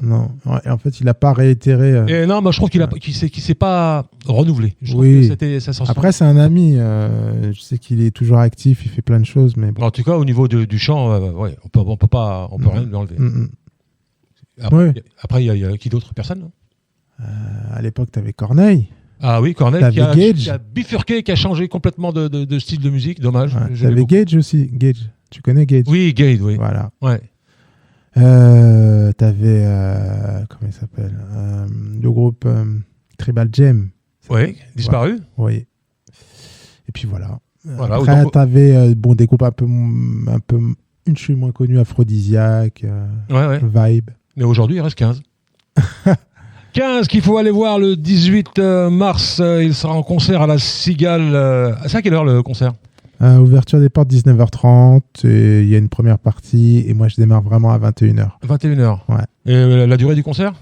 Non. Ouais, en fait, il n'a pas réitéré... Et non, moi je trouve qu'il s'est pas renouvelé. Je trouve que ça s'en Après, c'est un ami. Je sais qu'il est toujours actif, il fait plein de choses. Mais bon. En tout cas, au niveau du chant, ouais, on peut rien lui enlever. Après, il y a qui d'autre? Personne? À l'époque, tu avais Corneille. Ah oui, Corneille qui a bifurqué, qui a changé complètement de style de musique. Dommage. Ouais, tu avais Gage aussi. Gage. Tu connais Gage? Oui, Gage, oui. Voilà. Ouais. T'avais comment il s'appelle, le groupe Tribal Jam. Oui, disparu. Oui. Et puis voilà. Voilà. Après, t'avais des groupes un peu une chute moins connue, Aphrodisiaque, Vibe. Mais aujourd'hui, il reste 15. 15 qu'il faut aller voir le 18 mars. Il sera en concert à la Cigale. C'est à quelle heure le concert? Ouverture des portes 19h30, et il y a une première partie, et moi je démarre vraiment à 21h. 21h. Ouais. Et la durée du concert?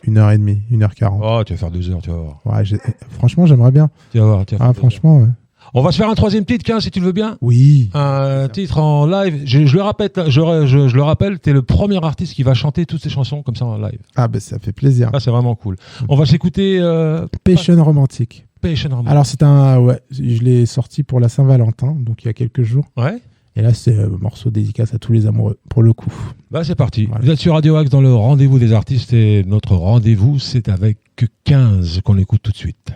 1h30, 1h40. Oh, tu vas faire 2 heures, tu vas voir. Ouais, franchement, j'aimerais bien. Tu vas voir. Franchement, ouais. On va se faire un troisième titre, 15, si tu le veux bien. Oui. Un titre en live. Je le rappelle, tu es le premier artiste qui va chanter toutes ces chansons comme ça en live. Ah, ben ça fait plaisir. Ça, c'est vraiment cool. On va s'écouter... Passion Romantique. Alors, c'est je l'ai sorti pour la Saint-Valentin, donc il y a quelques jours. Ouais. Et là, c'est un morceau dédicace à tous les amoureux, pour le coup. Bah, c'est parti. Voilà. Vous êtes sur Radio Axe dans le rendez-vous des artistes, et notre rendez-vous, c'est avec 15 qu'on écoute tout de suite.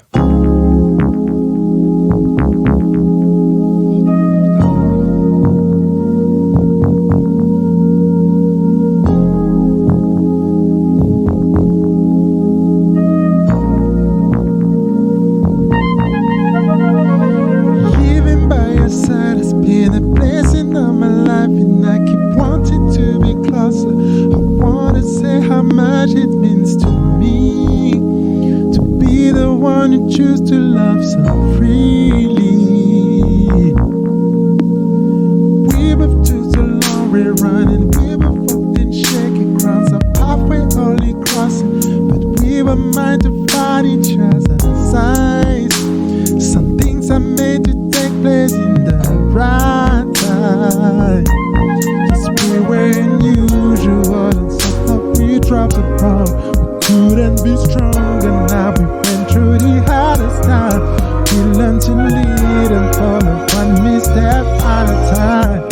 lead and follow one misstep at a time.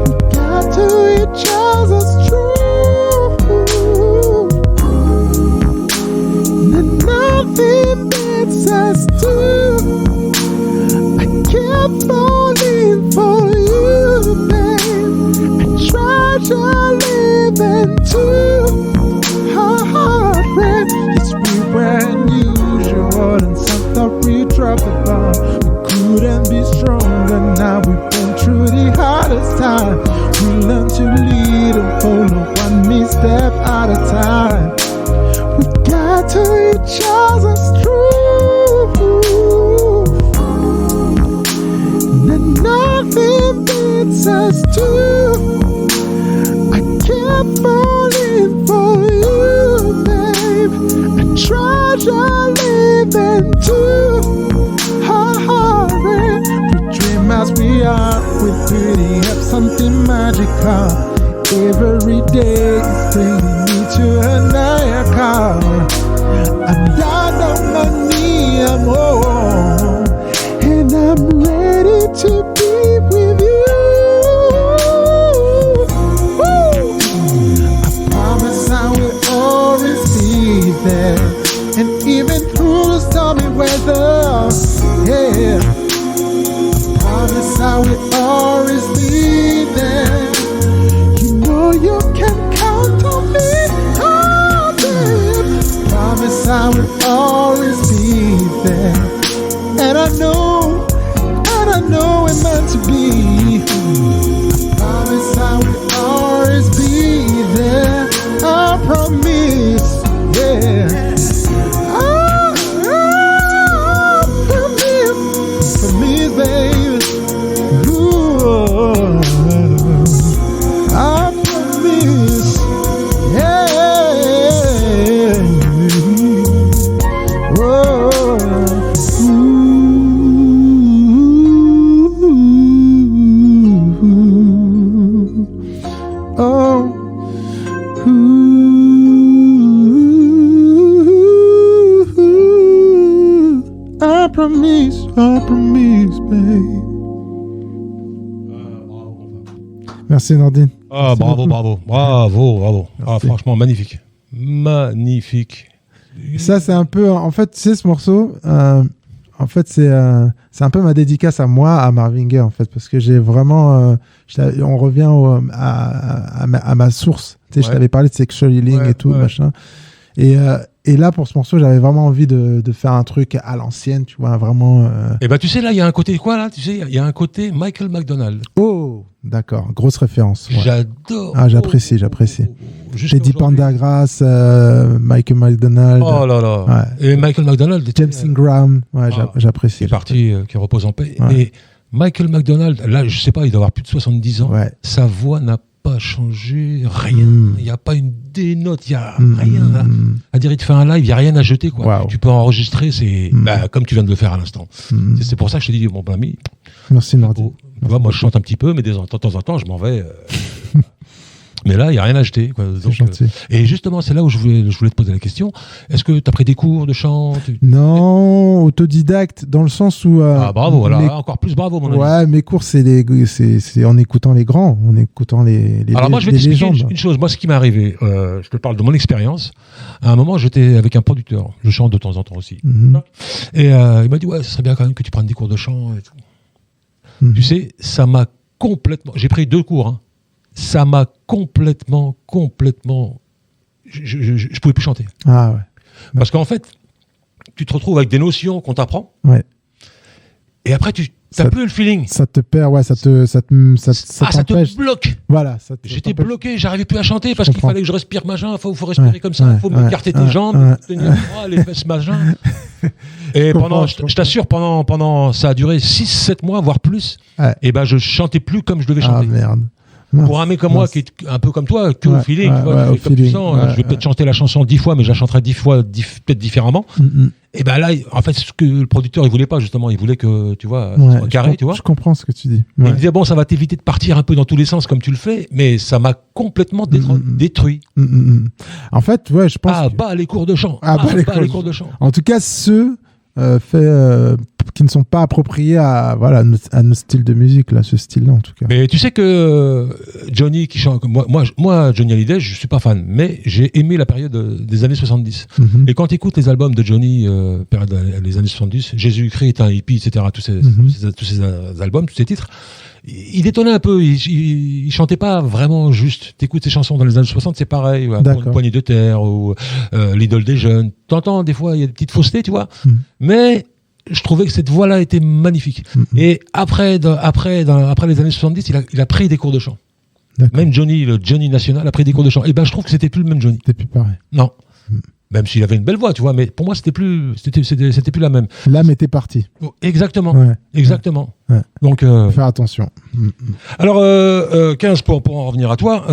We got to each other's truth, and nothing beats us two. I kept falling for you, babe. I treasure living too. Heartbreak, yes, we were unusual and something we dropped the bomb. We couldn't be stronger, now we've been through the hardest time. We learn to lead and follow one misstep at a time. We got to each other's truth, and nothing beats us two. I kept falling for you, babe. I treasure living too. Heartbreak, we dream as we are. We really have something magical. Every day is bringing me to a higher car. I'm down on my knee, I'm home, and I'm ready to be with you. I will always be there, and even through the stormy weather, yeah. I promise I will always be there. You know you can count on me, oh babe. Promise I will always be there, and I know it's meant to be. I promise I will always be there. I promise, yeah. I promise, baby. Ooh, I promise, yeah. Oh. I promise, babe. Merci Nordine. Ah, bravo. Ah, franchement, magnifique. Ça, c'est un peu, en fait, tu sais, ce morceau, en fait, c'est un peu ma dédicace à moi, à Marvin Gaye, en fait, parce que j'ai vraiment, on revient à ma source. Tu sais, je t'avais parlé de sexual healing et tout, machin. Et là, pour ce morceau, j'avais vraiment envie de faire un truc à l'ancienne, tu vois, vraiment. Et tu sais, là, il y a un côté quoi, là? Tu sais, il y a un côté Michael McDonald. Oh, d'accord, grosse référence. Ouais. J'adore. Ah, j'apprécie. Teddy Pendergrass, Michael McDonald. Oh là là. Ouais. Et Michael McDonald. James Ingram, j'apprécie. Il est parti, qui repose en paix. Ouais. Mais Michael McDonald, là, je sais pas, il doit avoir plus de 70 ans. Ouais. Sa voix n'a pas changé, rien. Il n'y a pas une dénote, il n'y a rien. Là. À dire, il te fait un live, il n'y a rien à jeter. Quoi. Wow. Tu peux enregistrer, c'est comme tu viens de le faire à l'instant. C'est pour ça que je te dis, bon, ami. Merci, Nordi. Moi, je chante un petit peu, mais de temps en temps, je m'en vais. Mais là, il n'y a rien à jeter. Quoi. Donc, et justement, c'est là où je voulais te poser la question. Est-ce que tu as pris des cours de chant? Non, autodidacte, dans le sens où... bravo, voilà, encore plus bravo, mon ami. Ouais, mes cours, c'est en écoutant les grands, en écoutant les Alors moi, je vais t'expliquer une chose. Moi, ce qui m'est arrivé, je te parle de mon expérience. À un moment, j'étais avec un producteur. Je chante de temps en temps aussi. Et il m'a dit, ouais, ce serait bien quand même que tu prennes des cours de chant et tout. Tu sais, ça m'a complètement... J'ai pris 2 cours, hein. Ça m'a complètement... Je pouvais plus chanter. Ah ouais. Parce qu'en fait, tu te retrouves avec des notions qu'on t'apprend. Ouais. Et après, tu n'as plus le feeling. Ça te perd, ouais, ça te bloque. Voilà. J'étais bloqué, j'arrivais plus à chanter parce qu'il fallait que je respire, machin. Il faut respirer comme ça, il faut m'écarter tes jambes, tenir les fesses, machin. Et je t'assure, pendant ça a duré 6-7 mois, voire plus. Ouais. Et je chantais plus comme je devais chanter. Ah merde. Pour un mec comme moi, qui est un peu comme toi, que au feeling, tu vois, comme tu sens, je vais peut-être chanter la chanson 10 fois, mais je la chanterai 10 fois peut-être différemment. Et là, en fait, ce que le producteur, il voulait pas, justement. Il voulait que, tu vois, ça soit carré, tu vois. Je comprends ce que tu dis. Il me disait, bon, ça va t'éviter de partir un peu dans tous les sens comme tu le fais, mais ça m'a complètement détruit. En fait, ouais, je pense. Les cours de chant. Les cours de chant. En tout cas, ceux qui ne sont pas appropriés à nos styles de musique, là, ce style-là en tout cas. Mais tu sais que Johnny qui chante, moi Johnny Hallyday, je suis pas fan, mais j'ai aimé la période des années 70. Et quand tu écoutes les albums de Johnny, période des années 70, Jésus-Christ est un hippie, etc., tous ces albums, tous ces titres, il détonnait un peu, il chantait pas vraiment juste. T'écoutes ses chansons dans les années 60, c'est pareil, Une poignée de terre ou l'idole des jeunes. T'entends, des fois, il y a des petites faussetés, tu vois. Mais je trouvais que cette voix-là était magnifique. Et après les années 70, il a pris des cours de chant. Même Johnny, le Johnny national, a pris des cours de chant. Et ben, je trouve que c'était plus le même Johnny. C'était plus pareil. Non. Même s'il avait une belle voix, tu vois, mais pour moi, c'était plus la même. L'âme était partie. Exactement. Ouais. Exactement. Ouais. Donc, faut faire attention. Alors, 15, pour en revenir à toi,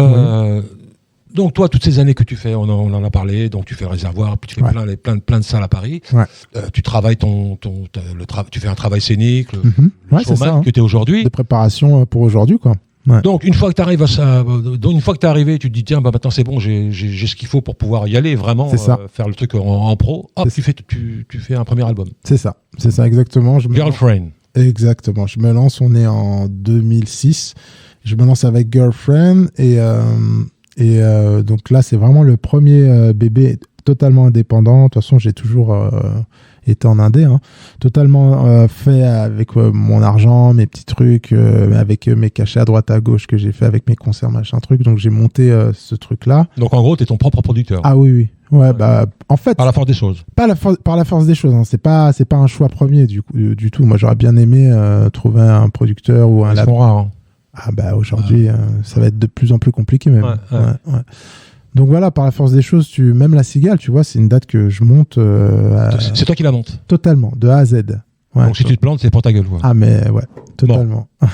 donc toi, toutes ces années que tu fais, on en a parlé, donc tu fais le réservoir, puis tu fais plein de salles à Paris. Ouais. Tu travailles tu fais un travail scénique, le showman que tu es aujourd'hui. De préparation pour aujourd'hui, quoi. Ouais. Donc une fois que tu arrives une fois que tu es arrivé, tu te dis tiens, bah maintenant c'est bon, j'ai ce qu'il faut pour pouvoir y aller vraiment, faire le truc en pro. Hop, tu fais un premier album. C'est ça exactement. Girlfriend. Exactement. Je me lance. On est en 2006. Je me lance avec Girlfriend et donc là c'est vraiment le premier bébé totalement indépendant. De toute façon, j'ai toujours été en indé, totalement fait avec mon argent, mes petits trucs, avec mes cachets à droite à gauche que j'ai fait avec mes concerts, machin truc. Donc j'ai monté ce truc-là. Donc en gros, t'es ton propre producteur. Ah oui. Ouais, bah en fait. Par la force des choses. Par la force des choses. C'est pas un choix premier du tout. Moi, j'aurais bien aimé trouver un producteur ou un label. Ils sont rares. Ah bah aujourd'hui, ça va être de plus en plus compliqué même. Ouais. Donc voilà, par la force des choses, même la Cigale, tu vois, c'est une date que je monte. C'est toi qui la montes. Totalement, de A à Z. Ouais, donc si tu te plantes, c'est pour ta gueule, quoi. Ah mais ouais, totalement. Bon.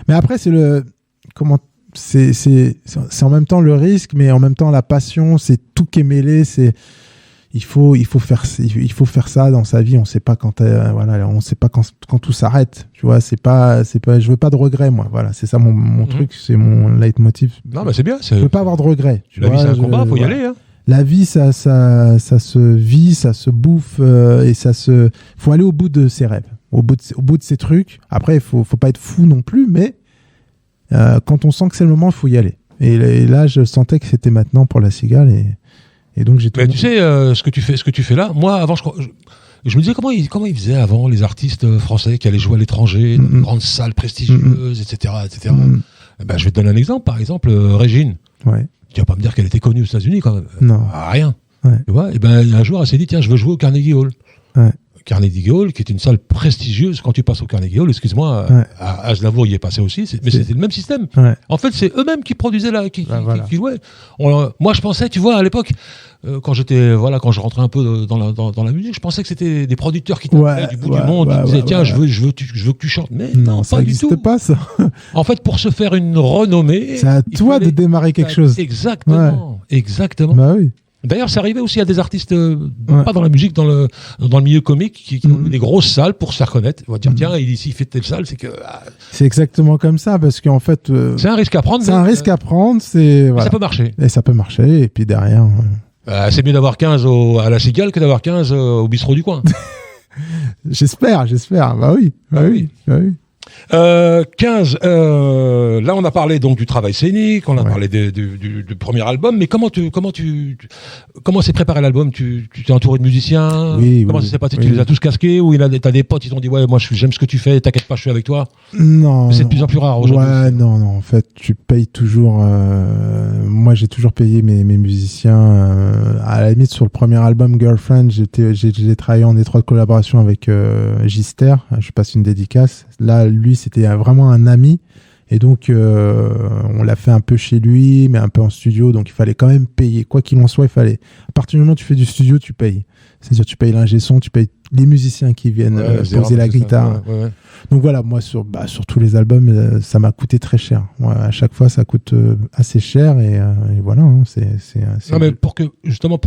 Mais après, c'est en même temps le risque, mais en même temps la passion, c'est tout qui est mêlé. Il faut faire ça dans sa vie. On sait pas on sait pas quand tout s'arrête. Tu vois, c'est pas. Je veux pas de regrets, moi. Voilà, c'est ça mon truc, c'est mon leitmotiv. Non, mais c'est bien. Je veux pas avoir de regrets. La vie, c'est un combat. Faut y aller. Hein. La vie, ça se vit, ça se bouffe et faut aller au bout de ses rêves, au bout de ses trucs. Après, il faut pas être fou non plus, mais quand on sent que c'est le moment, il faut y aller. Et là, je sentais que c'était maintenant pour la Cigale et donc j'ai tout. Mais tu sais ce que tu fais là. Moi, avant, je me disais comment ils faisaient avant les artistes français qui allaient jouer à l'étranger, dans de grandes salles prestigieuses, etc. Ben, je vais te donner un exemple. Par exemple, Régine. Ouais. Tu vas pas me dire qu'elle était connue aux États-Unis quand même. Non. Rien. Ouais. Tu vois. Et ben un jour, elle s'est dit tiens, je veux jouer au Carnegie Hall. Ouais. Carnegie Hall, qui est une salle prestigieuse. Quand tu passes au Carnegie Hall, excuse-moi, à Aznavour y est passé aussi, mais c'était le même système. Ouais. En fait, c'est eux-mêmes qui produisaient qui jouaient. Moi, je pensais, tu vois, à l'époque, quand je rentrais un peu dans la musique, je pensais que c'était des producteurs qui t'appelaient du bout du monde, qui disaient tiens, je veux que tu chantes. Mais non, ça pas du tout. pas ça. En fait, pour se faire une renommée, c'est à toi de démarrer quelque chose. Exactement. Bah oui. D'ailleurs, c'est arrivé aussi à des artistes, pas dans la musique, dans le milieu comique, qui ont eu des grosses salles pour se faire connaître. On va dire, tiens, il fait telle salle, c'est que... C'est exactement comme ça, parce qu'en fait... c'est un risque à prendre. Ça peut marcher. Et ça peut marcher, et puis derrière... c'est mieux d'avoir 15 à la Cigale que d'avoir 15 au bistrot du coin. J'espère. Bah oui. 15, là on a parlé donc du travail scénique, on a parlé du premier album, mais comment s'est préparé l'album? Tu t'es entouré de musiciens? Comment ça s'est passé? Tu les as tous casqués ou t'as des potes qui t'ont dit ouais, moi j'aime ce que tu fais, t'inquiète pas, je suis avec toi? Non. Mais c'est de plus en plus rare aujourd'hui. Ouais, non, en fait tu payes toujours. Moi j'ai toujours payé mes musiciens. À la limite sur le premier album Girlfriend, j'ai travaillé en étroite collaboration avec Gister. Je passe une dédicace. Là, lui, c'était vraiment un ami. Et donc, on l'a fait un peu chez lui, mais un peu en studio. Donc, il fallait quand même payer. Quoi qu'il en soit, il fallait... À partir du moment où tu fais du studio, tu payes. C'est-à-dire, tu payes l'ingé son, tu payes les musiciens qui viennent poser la guitare. Ouais. Donc voilà, moi, sur tous les albums, ça m'a coûté très cher. Ouais, à chaque fois, ça coûte assez cher. Et voilà, Non, mais pour que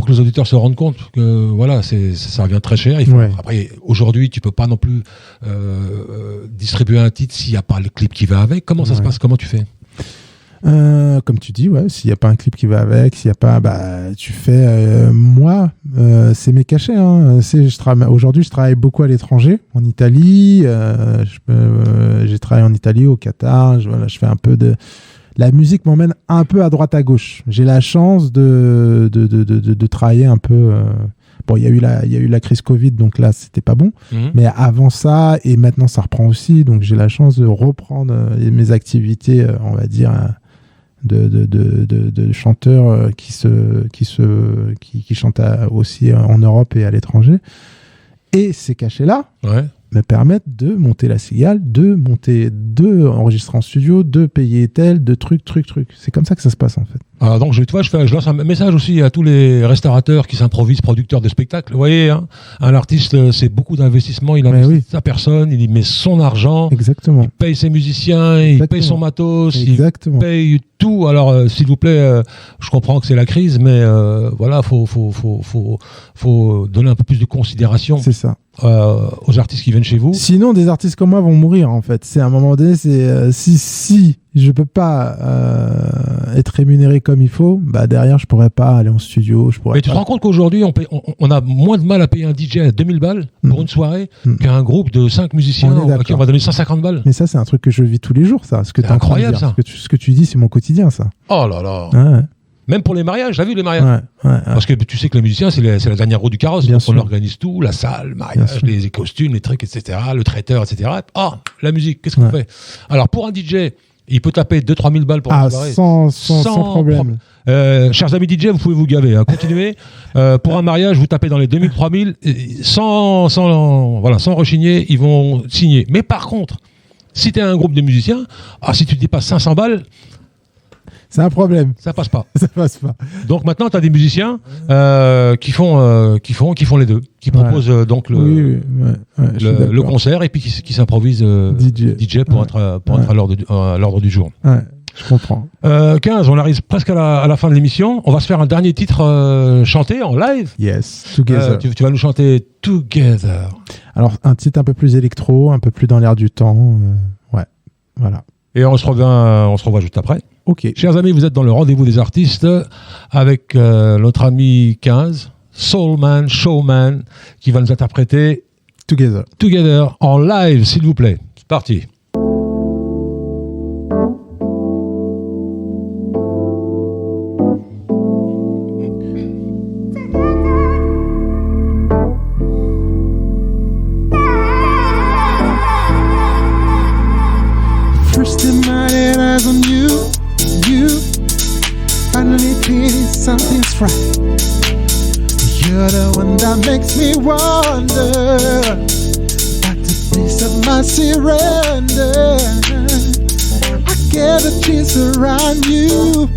les auditeurs se rendent compte que voilà, ça revient très cher. Après, aujourd'hui, tu peux pas non plus distribuer un titre s'il n'y a pas le clip qui va avec. Comment ça se passe? Comment tu fais? Comme tu dis, ouais, s'il n'y a pas un clip qui va avec, s'il n'y a pas, tu fais. Moi, c'est mes cachets. Hein. Aujourd'hui, je travaille beaucoup à l'étranger, en Italie. J'ai travaillé en Italie, au Qatar. Je fais un peu de. La musique m'emmène un peu à droite à gauche. J'ai la chance de travailler un peu. Bon, il y a eu la crise Covid, donc là, c'était pas bon. Mais avant ça, et maintenant, ça reprend aussi. Donc, j'ai la chance de reprendre mes activités, on va dire, de chanteurs qui chantent aussi en Europe et à l'étranger. Et ces cachets-là me permettent de monter la cigale, de enregistrer en studio, de payer tel, de trucs. C'est comme ça que ça se passe en fait. Alors donc je lance un message aussi à tous les restaurateurs qui s'improvisent producteurs de spectacles. Vous voyez, hein, un artiste, c'est beaucoup d'investissement. Il investit sa personne, il y met son argent. Exactement. Il paye ses musiciens, il paye son matos, il paye tout. Alors s'il vous plaît, je comprends que c'est la crise, mais voilà, faut donner un peu plus de considération. C'est ça. Aux artistes qui viennent chez vous. Sinon, des artistes comme moi vont mourir en fait. C'est à un moment donné, si je peux pas être rémunéré comme il faut, derrière je pourrais pas aller en studio. Mais tu te rends compte qu'aujourd'hui on a moins de mal à payer un DJ à 2000 balles pour une soirée qu'un groupe de 5 musiciens à qui on va donner 150 balles. Mais ça, c'est un truc que je vis tous les jours, ça. C'est incroyable, ça. Ce que tu dis, c'est mon quotidien, ça. Oh là là. Ouais. Même pour les mariages, t'as vu les mariages ? Parce que tu sais que les musiciens, c'est la dernière roue du carrosse. Donc on organise tout, la salle, le mariage, les costumes, les trucs, etc., le traiteur, etc. Ah, la musique, qu'est-ce qu'on fait ? Alors pour un DJ, il peut taper 2-3 000 balles pour une soirée. Sans problème. Chers amis DJ, vous pouvez vous gaver. Hein. Continuez. Pour un mariage, vous tapez dans les 2000, 3000, sans rechigner, ils vont signer. Mais par contre, si tu es un groupe de musiciens, si tu dépasses 500 balles, c'est un problème. Ça passe pas. Ça passe pas. Donc maintenant, tu as des musiciens qui font les deux, qui proposent donc le concert et puis qui s'improvisent DJ pour être à l'ordre du jour. Ouais, je comprends. 15, on arrive presque à la fin de l'émission. On va se faire un dernier titre chanté en live. Yes, Together. Tu vas nous chanter Together. Alors, un titre un peu plus électro, un peu plus dans l'air du temps. Voilà. Et on se revoit juste après. Ok. Chers amis, vous êtes dans le rendez-vous des artistes avec notre ami 15, Soulman, Showman, qui va nous interpréter Together en live, s'il vous plaît. C'est parti. First time I had eyes on you, finally feeling something's right. You're the one that makes me wonder, at the place of my surrender. I get a chance around you,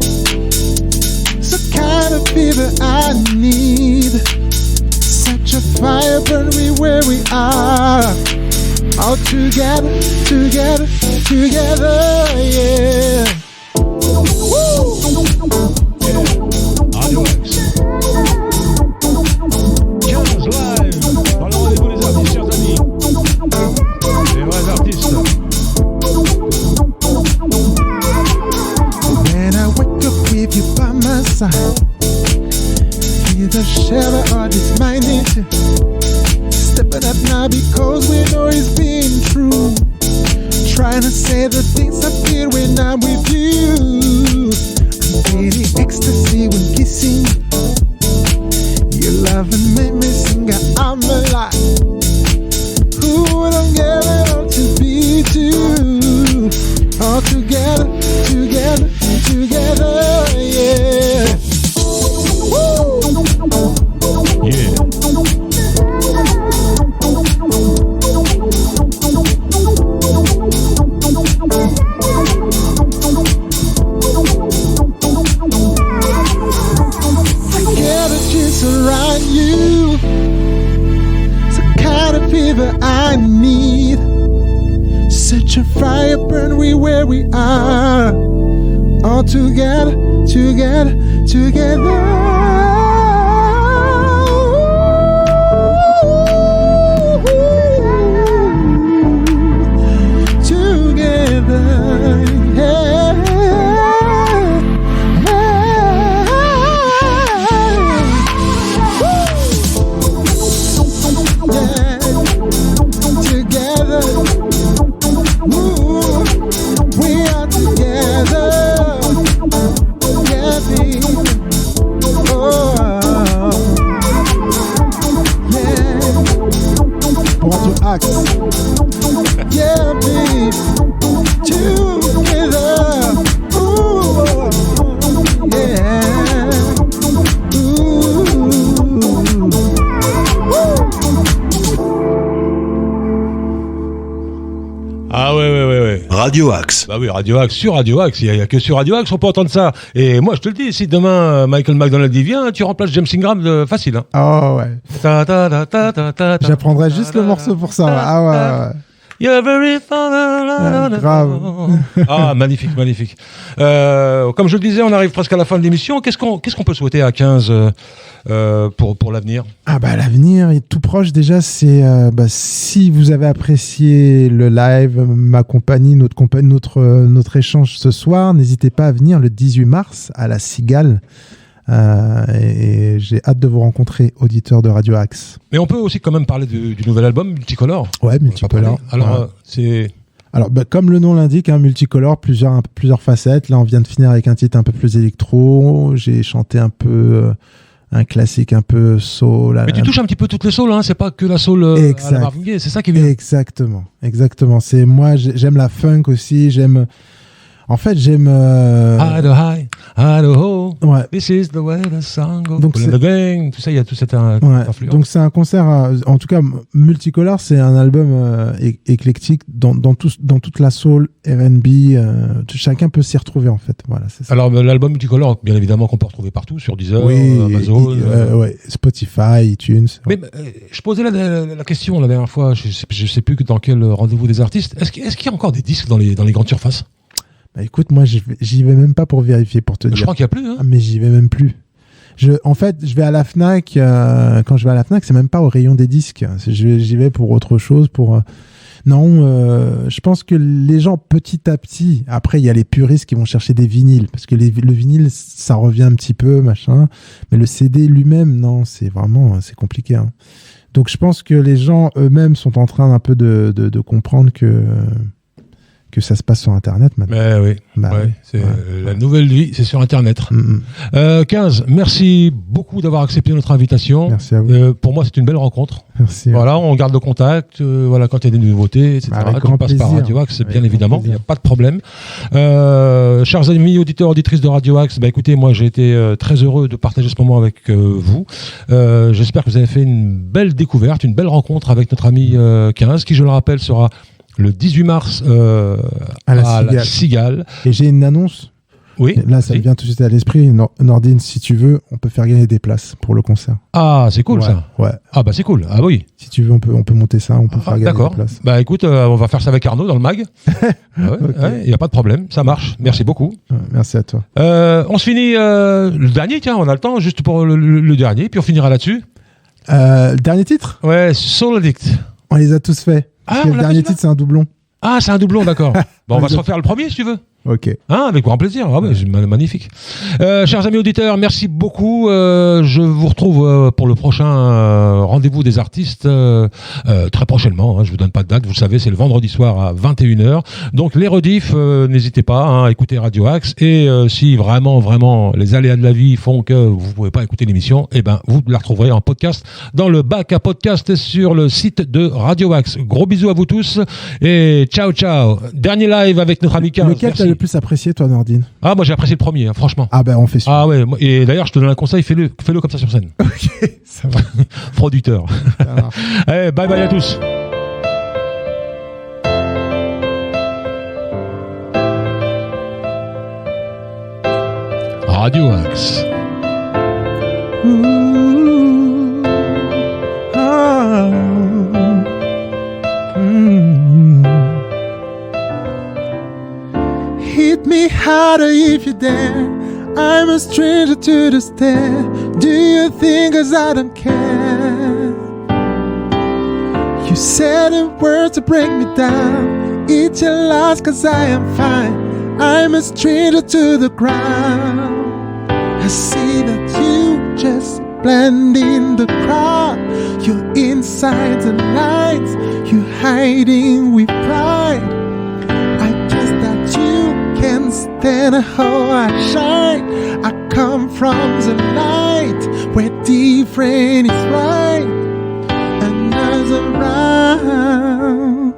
it's the kind of fever I need. Such a fire burn me where we are. All together, yeah. Radio X. 15 live dans le rendez-vous des artistes, chers amis. Les vrais artistes. When I wake up with you by my side, feel the shiver of this my nature. Stepping up now because we know it's being true. Trying to say the things I feel when I'm with you. I'm feeling ecstasy when kissing you. Your love and make me sing, I'm alive. Who wouldn't give it all to be two? All together, yeah. Yeah. Around you, it's the kind of fever I need. Such a fire burn we where we are. All together. Together. Yeah. together. Ooh, yeah. Ooh. Ah ouais. Radio Axe. Bah oui, Radio Axe, sur Radio Axe, il n'y a que sur Radio Axe on peut entendre ça. Et moi je te le dis, si demain Michael McDonald y vient, tu remplaces James Ingram facile. Hein. Oh ouais. J'apprendrai juste le morceau pour ça. Ah ouais. You're very fun. Grave. Ah, magnifique. Comme je le disais, on arrive presque à la fin de l'émission. Qu'est-ce qu'on peut souhaiter à 15 pour l'avenir ? Ah bah l'avenir est tout proche déjà. C'est si vous avez apprécié le live, ma compagnie, notre échange ce soir, n'hésitez pas à venir le 18 mars à la Cigale. Et j'ai hâte de vous rencontrer, auditeurs de Radio Axe. Mais on peut aussi quand même parler du nouvel album Multicolore. Ouais, Multicolore. Alors, c'est... Alors, comme le nom l'indique, Multicolore, plusieurs facettes. Là, on vient de finir avec un titre un peu plus électro. J'ai chanté un peu un classique, un peu soul. Mais tu touches un petit peu toutes les souls, hein. C'est pas que la soul à la Marvin Gaye, c'est ça qui est bien. Exactement. C'est moi, j'aime la funk aussi. J'aime. High to high, high to ho. Ouais. This is the way the song goes. Donc the gang, tout ça, il y a tout cette influence. Donc c'est un concert, en tout cas, Multicolore, c'est un album éclectique dans toute la soul, R&B. Chacun peut s'y retrouver en fait. Voilà, c'est ça. Alors l'album Multicolore, bien évidemment, qu'on peut retrouver partout sur Deezer, Amazon, Spotify, iTunes. Mais je posais la question la dernière fois. Je sais plus dans quel rendez-vous des artistes. Est-ce qu'il y a encore des disques dans les grandes surfaces? Bah écoute, moi j'y vais même pas pour vérifier, pour te dire. Je crois qu'il n'y a plus. Hein. Mais j'y vais même plus. En fait, je vais à la Fnac. Quand je vais à la Fnac, c'est même pas au rayon des disques. J'y vais pour autre chose. Je pense que les gens, petit à petit, après il y a les puristes qui vont chercher des vinyles, parce que le vinyle, ça revient un petit peu, machin. Mais le CD lui-même, non, c'est compliqué. Hein. Donc je pense que les gens eux-mêmes sont en train un peu de comprendre que ça se passe sur Internet maintenant. Mais oui, la nouvelle vie, c'est sur Internet. 15, merci beaucoup d'avoir accepté notre invitation. Merci à vous. Pour moi, c'est une belle rencontre. Merci. Voilà, on garde le contact. Quand il y a des nouveautés, etc. Tu passes par Radio Axe, bien évidemment. Il n'y a pas de problème. Chers amis, auditeurs, auditrices de Radio Axe, écoutez, moi, j'ai été très heureux de partager ce moment avec vous. J'espère que vous avez fait une belle découverte, une belle rencontre avec notre ami 15, qui, je le rappelle, sera le 18 mars à la Cigale. Et j'ai une annonce. Oui. Là, ça me vient tout de suite à l'esprit. Nordine, si tu veux, on peut faire gagner des places pour le concert. Ah, c'est cool ça. Ouais. Ah bah c'est cool. Ah oui. Si tu veux, on peut monter ça, on peut faire gagner des places. Bah écoute, on va faire ça avec Arnaud dans le mag. Il n'y a pas de problème, ça marche. Merci beaucoup. Merci à toi. On se finit le dernier, tiens, on a le temps juste pour le dernier, puis on finira là-dessus. Dernier titre ? Ouais, Soul Addict. On les a tous faits. Le dernier titre, c'est un doublon. Ah, c'est un doublon, d'accord. Bon, on va se refaire le premier, si tu veux. Ok. Avec grand plaisir. Ah ouais, magnifique. Chers amis auditeurs, merci beaucoup. Je vous retrouve pour le prochain rendez-vous des artistes très prochainement. Je vous donne pas de date. Vous le savez, c'est le vendredi soir à 21h. Donc les rediffs, n'hésitez pas à écouter Radio Axe. Et si vraiment les aléas de la vie font que vous pouvez pas écouter l'émission, vous la retrouverez en podcast dans le bac à podcast sur le site de Radio Axe. Gros bisous à vous tous et ciao. Dernier live avec notre ami 15. Lequel t'as le plus apprécié, toi, Nordine ? Ah, moi j'ai apprécié le premier, franchement. Ah on fait ça. Ah ouais, et d'ailleurs je te donne un conseil, fais-le comme ça sur scène. Ok, ça va. Producteur. Allez, bye à tous. Radio Axe. Hit me harder if you dare. I'm a stranger to the stare. Do you think 'cause I don't care? You said the words to bring me down. It's your loss 'cause I am fine. I'm a stranger to the ground. I see that you just blend in the crowd. You're inside the lights. You're hiding with pride. I guess that you can't stand how I shine. I come from the light where different is right. Another round.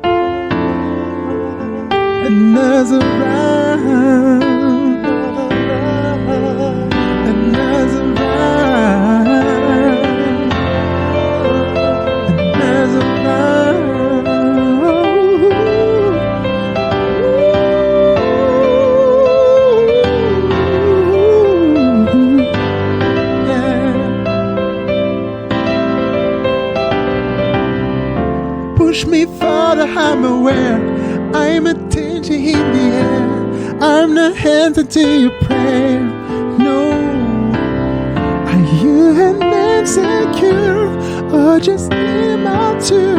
Push me further, I'm aware I'm a danger in the air. I'm not answer to your prayer. No, are you an insecure or just immature?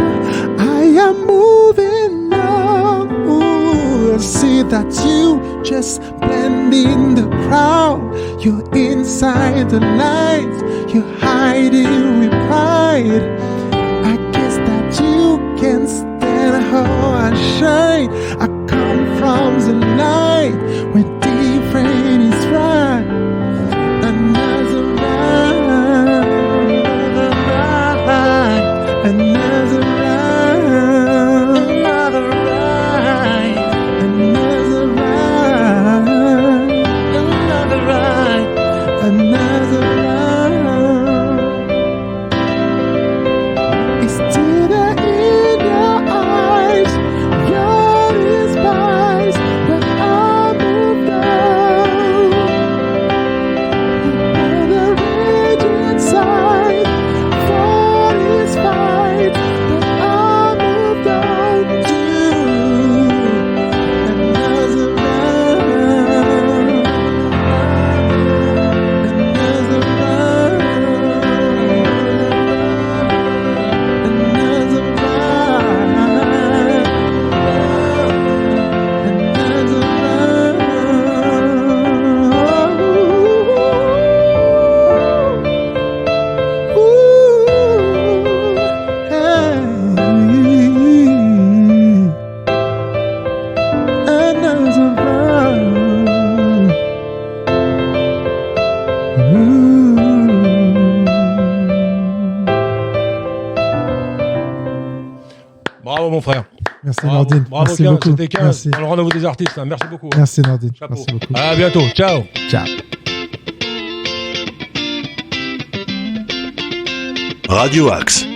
I am moving now. Ooh, I see that you just blend in the crowd. You're inside the light, you're hiding with pride. I guess that you can't stand how I shine. I come from the light where different is right. Another ride, another ride, another ride, another ride, another ride, another ride, another ride. It's still there in your eyes, your despise when I moved on. And the rage inside for this fight when I moved on to another round, another round. Another ride, another ride. Ooh, hey. Another ride. Ooh. Bravo mon frère. Merci Bravo, Nordine. bravo Merci 15, beaucoup. c'était 15 Merci. dans le rendez-vous des artistes, hein. Merci beaucoup. Merci Nordine. Chapeau. Merci beaucoup. À bientôt, ciao. Ciao. Radio Axe.